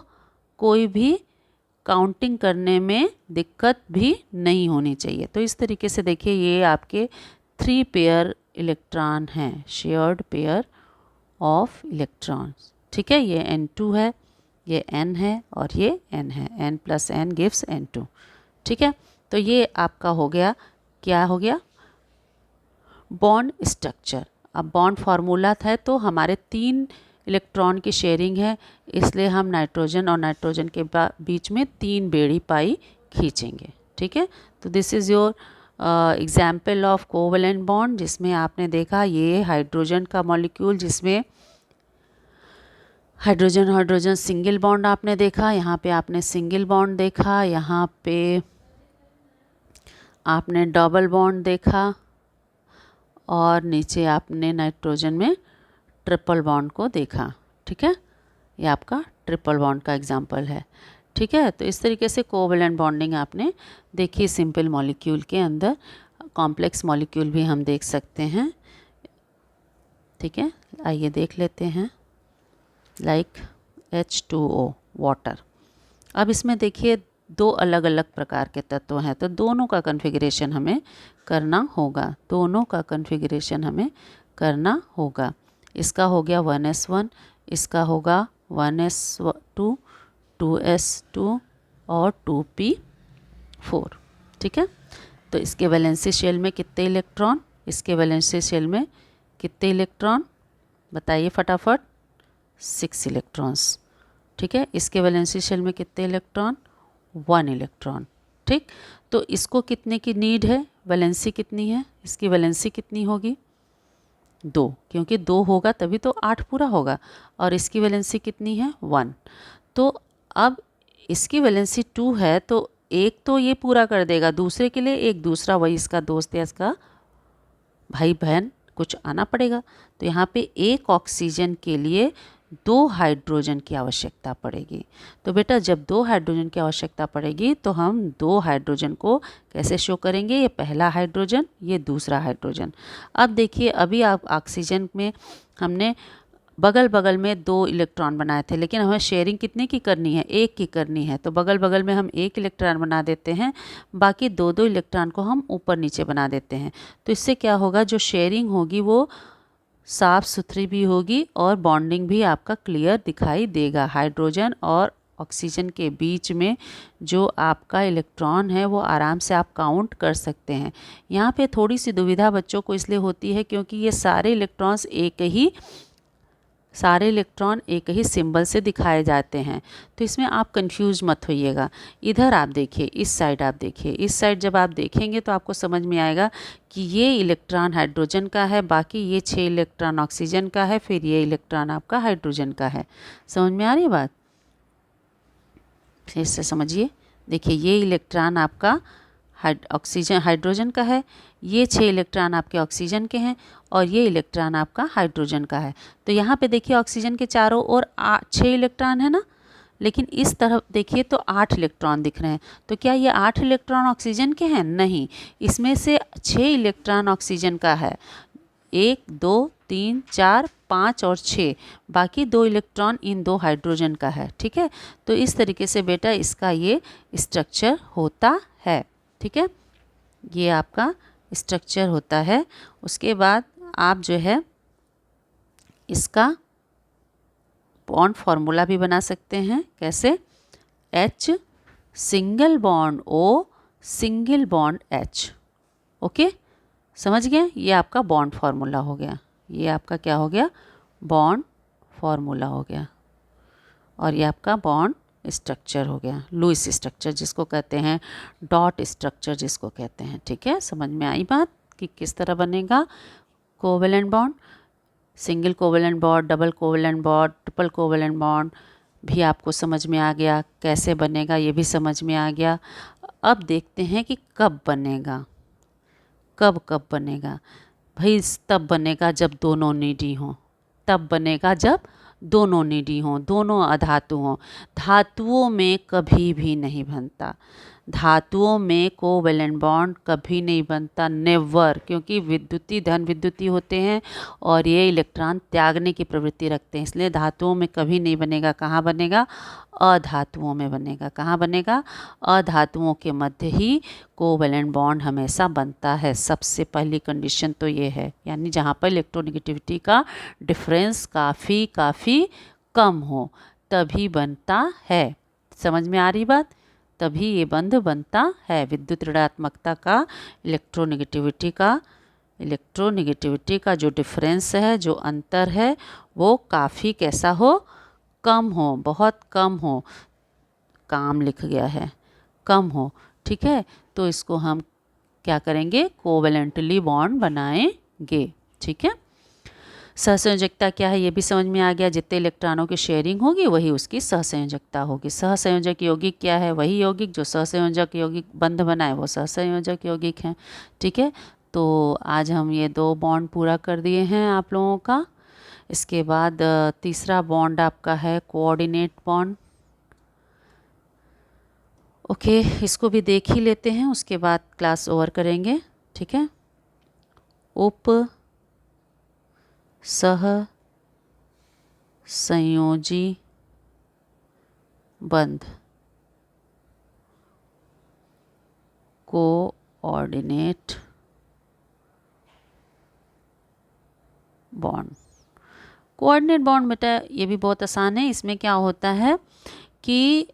कोई भी काउंटिंग करने में दिक्कत भी नहीं होनी चाहिए। तो इस तरीके से देखिए ये आपके 3 पेयर इलेक्ट्रॉन हैं, शेयर्ड पेयर ऑफ इलेक्ट्रॉन्स। ठीक है, ये N2 है, ये N है और ये N है। N + N gives N2। ठीक है, तो ये आपका हो गया, क्या हो गया? Bond structure. अब बॉन्ड फार्मूला था तो हमारे 3 इलेक्ट्रॉन की शेयरिंग है, इसलिए हम नाइट्रोजन और नाइट्रोजन के बीच में 3 बेड़ी पाई खींचेंगे। ठीक है, तो this is your example of covalent bond, जिसमें आपने देखा ये हाइड्रोजन का मॉलिक्यूल, जिसमें हाइड्रोजन हाइड्रोजन सिंगल बॉन्ड आपने देखा, यहाँ पे आपने सिंगल बॉन्ड देखा, यहाँ पे आपने डबल बॉन्ड देखा और नीचे आपने नाइट्रोजन में ट्रिपल बॉन्ड को देखा। ठीक है, ये आपका ट्रिपल बॉन्ड का एग्जाम्पल है। ठीक है, तो इस तरीके से कोवैलेंट बॉन्डिंग आपने देखी सिंपल मॉलिक्यूल के अंदर। कॉम्प्लेक्स मॉलिक्यूल भी हम देख सकते हैं। ठीक है, आइए देख लेते हैं, लाइक H2O वाटर। अब इसमें देखिए 2 अलग अलग प्रकार के तत्व हैं, तो दोनों का कन्फिग्रेशन हमें करना होगा, दोनों का कन्फिग्रेशन हमें करना होगा। इसका हो गया 1s1, इसका होगा 1s2 2s2 और 2p4। ठीक है, तो इसके वैलेंसी शेल में कितने इलेक्ट्रॉन? इसके वैलेंसी शेल में कितने इलेक्ट्रॉन बताइए फटाफट? 6 इलेक्ट्रॉन्स। ठीक है, इसके वैलेंसी शेल में कितने इलेक्ट्रॉन? 1 इलेक्ट्रॉन। ठीक, तो इसको कितने की नीड है? वैलेंसी कितनी है? इसकी वैलेंसी कितनी होगी? 2, क्योंकि 2 होगा तभी तो 8 पूरा होगा। और इसकी वैलेंसी कितनी है? 1। तो अब इसकी वैलेंसी 2 है, तो एक तो ये पूरा कर देगा, दूसरे के लिए एक दूसरा, वही इसका दोस्त या इसका भाई बहन कुछ आना पड़ेगा। तो यहाँ पे एक ऑक्सीजन के लिए 2 हाइड्रोजन की आवश्यकता पड़ेगी। तो बेटा जब 2 हाइड्रोजन की आवश्यकता पड़ेगी तो हम 2 हाइड्रोजन को कैसे शो करेंगे? ये पहला हाइड्रोजन, ये दूसरा हाइड्रोजन। अब देखिए अभी आप ऑक्सीजन में हमने बगल बगल में 2 इलेक्ट्रॉन बनाए थे, लेकिन हमें शेयरिंग कितने की करनी है? 1 की करनी है। तो बगल बगल में हम 1 इलेक्ट्रॉन बना देते हैं, बाकी 2-2 इलेक्ट्रॉन को हम ऊपर नीचे बना देते हैं। तो इससे क्या होगा? जो शेयरिंग होगी वो साफ़ सुथरी भी होगी और बॉन्डिंग भी आपका क्लियर दिखाई देगा। हाइड्रोजन और ऑक्सीजन के बीच में जो आपका इलेक्ट्रॉन है वो आराम से आप काउंट कर सकते हैं। यहाँ पे थोड़ी सी दुविधा बच्चों को इसलिए होती है क्योंकि ये सारे इलेक्ट्रॉन एक ही सिंबल से दिखाए जाते हैं, तो इसमें आप कंफ्यूज मत होइएगा। इधर आप देखिए, इस साइड आप देखिए, इस साइड जब आप देखेंगे तो आपको समझ में आएगा कि ये इलेक्ट्रॉन हाइड्रोजन का है, बाकी ये 6 इलेक्ट्रॉन ऑक्सीजन का है, फिर ये इलेक्ट्रॉन आपका हाइड्रोजन का है। समझ में आ रही बात? फिर से समझिए, देखिए ये इलेक्ट्रॉन आपका हाइड्रोजन का है, ये 6 इलेक्ट्रॉन आपके ऑक्सीजन के हैं और ये इलेक्ट्रॉन आपका हाइड्रोजन का है। तो यहाँ पे देखिए ऑक्सीजन के चारों ओर 6 इलेक्ट्रॉन है ना, लेकिन इस तरफ देखिए तो 8 इलेक्ट्रॉन दिख रहे हैं। तो क्या ये 8 इलेक्ट्रॉन ऑक्सीजन के हैं? नहीं, इसमें से 6 इलेक्ट्रॉन ऑक्सीजन का है। 1 2 3 4 5 और 6, बाकी 2 इलेक्ट्रॉन इन 2 हाइड्रोजन का है। ठीक है, तो इस तरीके से बेटा इसका ये स्ट्रक्चर होता है। ठीक है, ये आपका स्ट्रक्चर होता है। उसके बाद आप जो है इसका बॉन्ड फार्मूला भी बना सकते हैं। कैसे? H single bond O single bond H। Okay, समझ गए? ये आपका बॉन्ड फार्मूला हो गया। ये आपका क्या हो गया? बॉन्ड फार्मूला हो गया। और ये आपका बॉन्ड स्ट्रक्चर हो गया, लुईस स्ट्रक्चर जिसको कहते हैं, डॉट स्ट्रक्चर जिसको कहते हैं। ठीक है, समझ में आई बात कि किस तरह बनेगा covalent bond? Single covalent bond, double covalent bond, triple covalent bond भी आपको समझ में आ गया। कैसे बनेगा ये भी समझ में आ गया। अब देखते हैं कि कब बनेगा। कब कब बनेगा भाई? तब बनेगा जब दोनों नीडी हों। तब बनेगा जब दोनों नीडी हों, दोनों अधातु हों। धातुओं में कभी भी नहीं बनता। धातुओं में कोवेलेंट बॉन्ड कभी नहीं बनता, नेवर, क्योंकि विद्युती धन विद्युती होते हैं और ये इलेक्ट्रॉन त्यागने की प्रवृत्ति रखते हैं, इसलिए धातुओं में कभी नहीं बनेगा। कहाँ बनेगा? अधातुओं में बनेगा। कहाँ बनेगा? अधातुओं के मध्य ही कोवेलेंट बॉन्ड हमेशा बनता है। सबसे पहली कंडीशन तो ये है, यानी जहाँ पर इलेक्ट्रोनेगेटिविटी का डिफरेंस काफ़ी कम हो तभी बनता है। समझ में आ रही बात? तभी ये बंध बनता है। विद्युत ऋणात्मकता का इलेक्ट्रोनेगेटिविटी का जो डिफरेंस है, जो अंतर है, वो काफ़ी कैसा हो? कम हो, बहुत कम हो। काम लिख गया है, कम हो। ठीक है, तो इसको हम क्या करेंगे? कोवेलेंटली बॉन्ड बनाएंगे। ठीक है, सहसंयोजकता क्या है ये भी समझ में आ गया। जितने इलेक्ट्रॉनों की शेयरिंग होगी वही उसकी सहसंयोजकता होगी। सहसंयोजक यौगिक क्या है? वही यौगिक जो सहसंयोजक यौगिक बंध बनाए वो सहसंयोजक यौगिक हैं। ठीक है, तो आज हम ये 2 बॉन्ड पूरा कर दिए हैं आप लोगों का। इसके बाद तीसरा बॉन्ड आपका है कोऑर्डिनेट बॉन्ड। ओके, इसको भी देख ही लेते हैं, उसके बाद क्लास ओवर करेंगे। ठीक है, उप सह संयोजी बंध, कोऑर्डिनेट बॉन्ड। कोऑर्डिनेट बॉन्ड बेटा ये भी बहुत आसान है। इसमें क्या होता है कि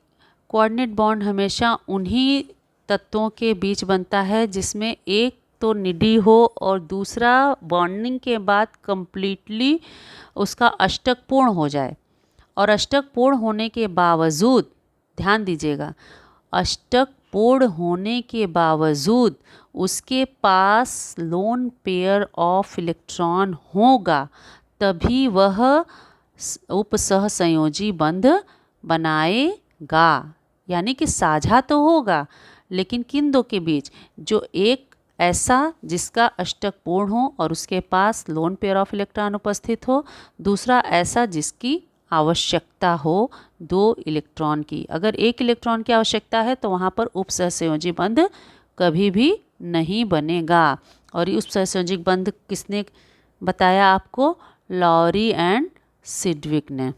कोऑर्डिनेट बॉन्ड हमेशा उन्हीं तत्वों के बीच बनता है जिसमें एक तो निडी हो और दूसरा बॉन्डिंग के बाद कंप्लीटली उसका अष्टक पूर्ण हो जाए। और अष्टक पूर्ण होने के बावजूद, ध्यान दीजिएगा, अष्टक पूर्ण होने के बावजूद उसके पास लोन पेयर ऑफ इलेक्ट्रॉन होगा, तभी वह उपसहसंयोजी बंध बनाएगा। यानी कि साझा तो होगा, लेकिन किन दो के बीच? जो एक ऐसा जिसका अष्टक पूर्ण हो और उसके पास लोन पेयर ऑफ इलेक्ट्रॉन उपस्थित हो, दूसरा ऐसा जिसकी आवश्यकता हो 2 इलेक्ट्रॉन की। अगर 1 इलेक्ट्रॉन की आवश्यकता है तो वहाँ पर उपसहसंयोजी बंध कभी भी नहीं बनेगा। और ये उपसहसंयोजी बंध किसने बताया आपको? लॉरी एंड सिडविक ने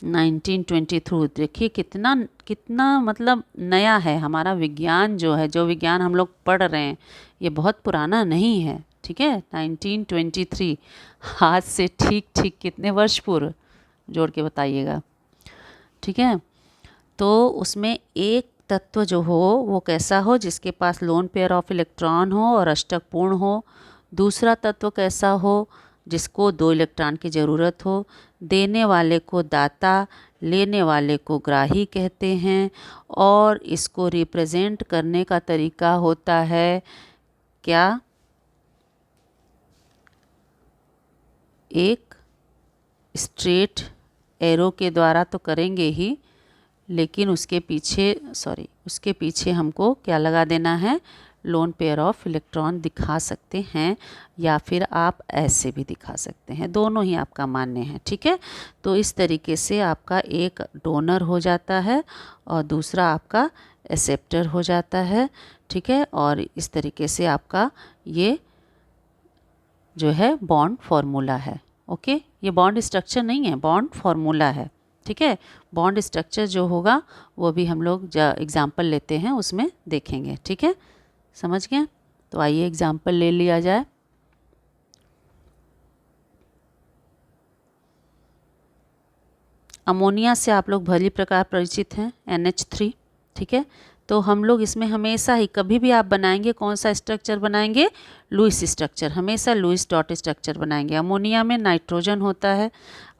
1923। देखिए कितना कितना मतलब नया है हमारा विज्ञान जो है, जो विज्ञान हम लोग पढ़ रहे हैं ये बहुत पुराना नहीं है। ठीक है, 1923, आज से ठीक ठीक कितने वर्ष पूर्व जोड़ के बताइएगा। ठीक है, तो उसमें एक तत्व जो हो वो कैसा हो? जिसके पास लोन पेयर ऑफ इलेक्ट्रॉन हो और अष्टक पूर्ण हो। दूसरा तत्व कैसा हो? जिसको 2 इलेक्ट्रॉन की ज़रूरत हो। देने वाले को दाता, लेने वाले को ग्राही कहते हैं। और इसको रिप्रेजेंट करने का तरीका होता है क्या? एक स्ट्रेट एरो के द्वारा तो करेंगे ही, लेकिन उसके पीछे हमको क्या लगा देना है? लोन पेयर ऑफ इलेक्ट्रॉन दिखा सकते हैं, या फिर आप ऐसे भी दिखा सकते हैं, दोनों ही आपका मान्य है। ठीक है, तो इस तरीके से आपका एक डोनर हो जाता है और दूसरा आपका एक्सेप्टर हो जाता है। ठीक है, और इस तरीके से आपका ये जो है बॉन्ड फार्मूला है। ओके, ये बॉन्ड स्ट्रक्चर नहीं है, बॉन्ड फार्मूला है। ठीक है, बॉन्ड स्ट्रक्चर जो होगा वो भी हम लोग एग्जाम्पल लेते हैं उसमें देखेंगे। ठीक है, समझ गए? तो आइए एग्जाम्पल ले लिया जाए। अमोनिया से आप लोग भली प्रकार परिचित हैं, NH3। ठीक है, तो हम लोग इसमें हमेशा ही कभी भी आप बनाएंगे कौन सा स्ट्रक्चर बनाएंगे, लुईस स्ट्रक्चर, हमेशा लुईस डॉट स्ट्रक्चर बनाएंगे। अमोनिया में नाइट्रोजन होता है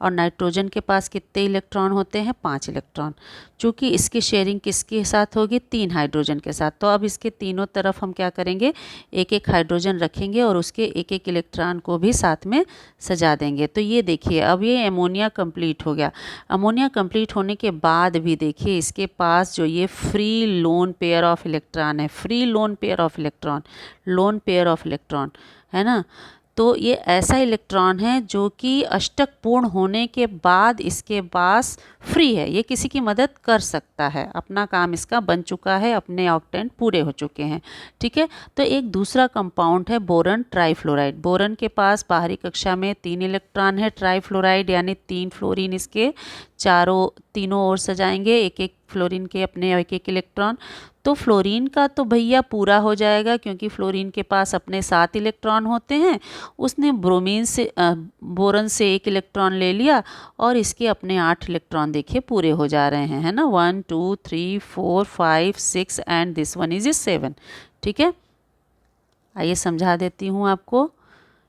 और नाइट्रोजन के पास कितने इलेक्ट्रॉन होते हैं, 5 इलेक्ट्रॉन। चूँकि इसकी शेयरिंग किसके साथ होगी, 3 हाइड्रोजन के साथ, तो अब इसके तीनों तरफ हम क्या करेंगे, एक एक हाइड्रोजन रखेंगे और उसके एक एक इलेक्ट्रॉन को भी साथ में सजा देंगे। तो ये देखिए अब ये अमोनिया कंप्लीट हो गया। अमोनिया कंप्लीट होने के बाद भी देखिए इसके पास जो ये free lone pair of electron है, free lone pair of electron, lone pair of electron है ना, तो ये ऐसा इलेक्ट्रॉन है जो कि अष्टक पूर्ण होने के बाद इसके पास फ्री है, ये किसी की मदद कर सकता है, अपना काम इसका बन चुका है, अपने ऑक्टेंट पूरे हो चुके हैं। ठीक है, तो एक दूसरा कंपाउंड है बोरन ट्राइफ्लोराइड। बोरन के पास बाहरी कक्षा में 3 इलेक्ट्रॉन है, ट्राइफ्लोराइड यानी 3 फ्लोरीन इसके तीनों ओर सजाएंगे, एक एक फ्लोरीन के अपने एक एक इलेक्ट्रॉन। तो फ्लोरीन का तो भैया पूरा हो जाएगा क्योंकि फ्लोरीन के पास अपने 7 इलेक्ट्रॉन होते हैं, उसने बोरन से 1 इलेक्ट्रॉन ले लिया और इसके अपने 8 इलेक्ट्रॉन देखिए पूरे हो जा रहे हैं, है ना, 1 2 3 4 5 6 एंड दिस वन इज 7। ठीक है, आइए समझा देती हूँ आपको।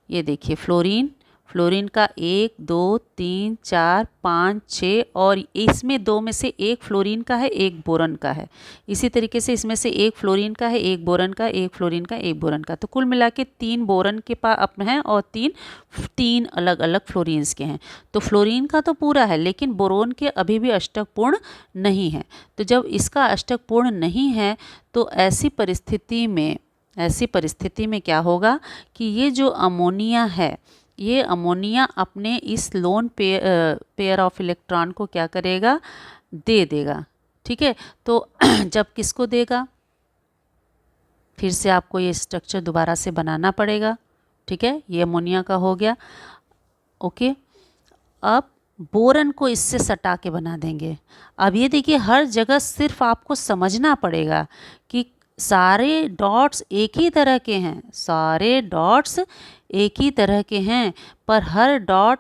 ये देखिए फ्लोरीन का 1 2 3 4 5 6 और इसमें 2 में से 1 फ्लोरीन का है, 1 बोरन का है। इसी तरीके से इसमें से 1 फ्लोरीन का है, 1 बोरन का, 1 फ्लोरीन का, 1 बोरन का। तो कुल मिला के 3 बोरन के पास अपने हैं और 3 अलग अलग फ्लोरीन्स के हैं। तो फ्लोरीन का तो पूरा है लेकिन बोरोन के अभी भी अष्टक पूर्ण नहीं है। तो जब इसका अष्टक पूर्ण नहीं है तो ऐसी परिस्थिति में क्या होगा कि ये जो अमोनिया है, ये अमोनिया अपने इस लोन पेयर ऑफ इलेक्ट्रॉन को क्या करेगा, दे देगा। ठीक है, तो जब किसको देगा, फिर से आपको ये स्ट्रक्चर दोबारा से बनाना पड़ेगा। ठीक है, ये अमोनिया का हो गया। ओके, अब बोरन को इससे सटा के बना देंगे। अब ये देखिए हर जगह सिर्फ आपको समझना पड़ेगा कि सारे डॉट्स एक ही तरह के हैं, सारे डॉट्स एक ही तरह के हैं, पर हर डॉट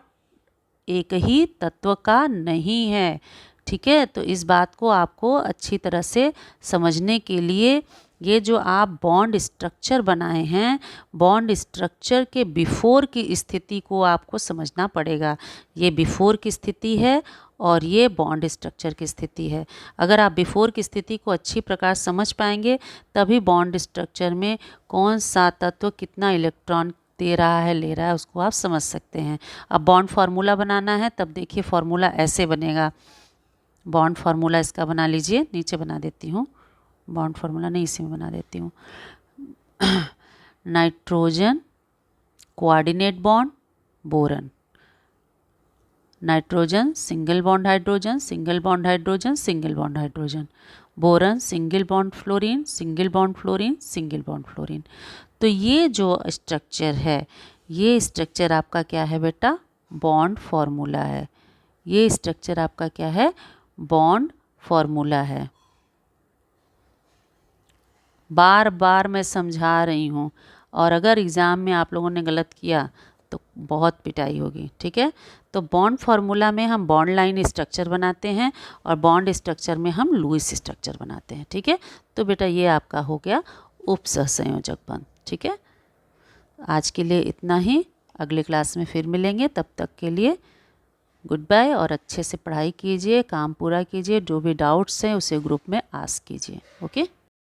एक ही तत्व का नहीं है। ठीक है, तो इस बात को आपको अच्छी तरह से समझने के लिए ये जो आप बॉन्ड स्ट्रक्चर बनाए हैं, बॉन्ड स्ट्रक्चर के बिफोर की स्थिति को आपको समझना पड़ेगा। ये बिफोर की स्थिति है और ये बॉन्ड स्ट्रक्चर की स्थिति है। अगर आप बिफोर की स्थिति को अच्छी प्रकार समझ पाएंगे तभी बॉन्ड स्ट्रक्चर में कौन सा तत्व कितना इलेक्ट्रॉन दे रहा है, ले रहा है, उसको आप समझ सकते हैं। अब बॉन्ड फार्मूला बनाना है, तब देखिए फार्मूला ऐसे बनेगा। बॉन्ड फार्मूला इसका बना लीजिए, नीचे बना देती हूँ, बॉन्ड फार्मूला नहीं इसी में बना देती हूँ। Nitrogen coordinate bond boron, nitrogen single bond hydrogen, single bond hydrogen, single bond hydrogen, boron single bond fluorine, single bond fluorine, single bond fluorine. तो ये जो स्ट्रक्चर है, ये स्ट्रक्चर आपका क्या है बेटा, बॉन्ड फार्मूला है। ये स्ट्रक्चर आपका क्या है, बॉन्ड फार्मूला है। बार बार मैं समझा रही हूँ और अगर एग्ज़ाम में आप लोगों ने गलत किया तो बहुत पिटाई होगी। ठीक है, तो बॉन्ड फार्मूला में हम बॉन्ड लाइन स्ट्रक्चर बनाते हैं और बॉन्ड स्ट्रक्चर में हम लुईस स्ट्रक्चर बनाते हैं। ठीक है, तो बेटा ये आपका हो गया उपसहसंयोजक बंध। ठीक है, आज के लिए इतना ही, अगले क्लास में फिर मिलेंगे। तब तक के लिए गुड बाय और अच्छे से पढ़ाई कीजिए, काम पूरा कीजिए, जो भी डाउट्स हैं उसे ग्रुप में आस्क कीजिए। ओके।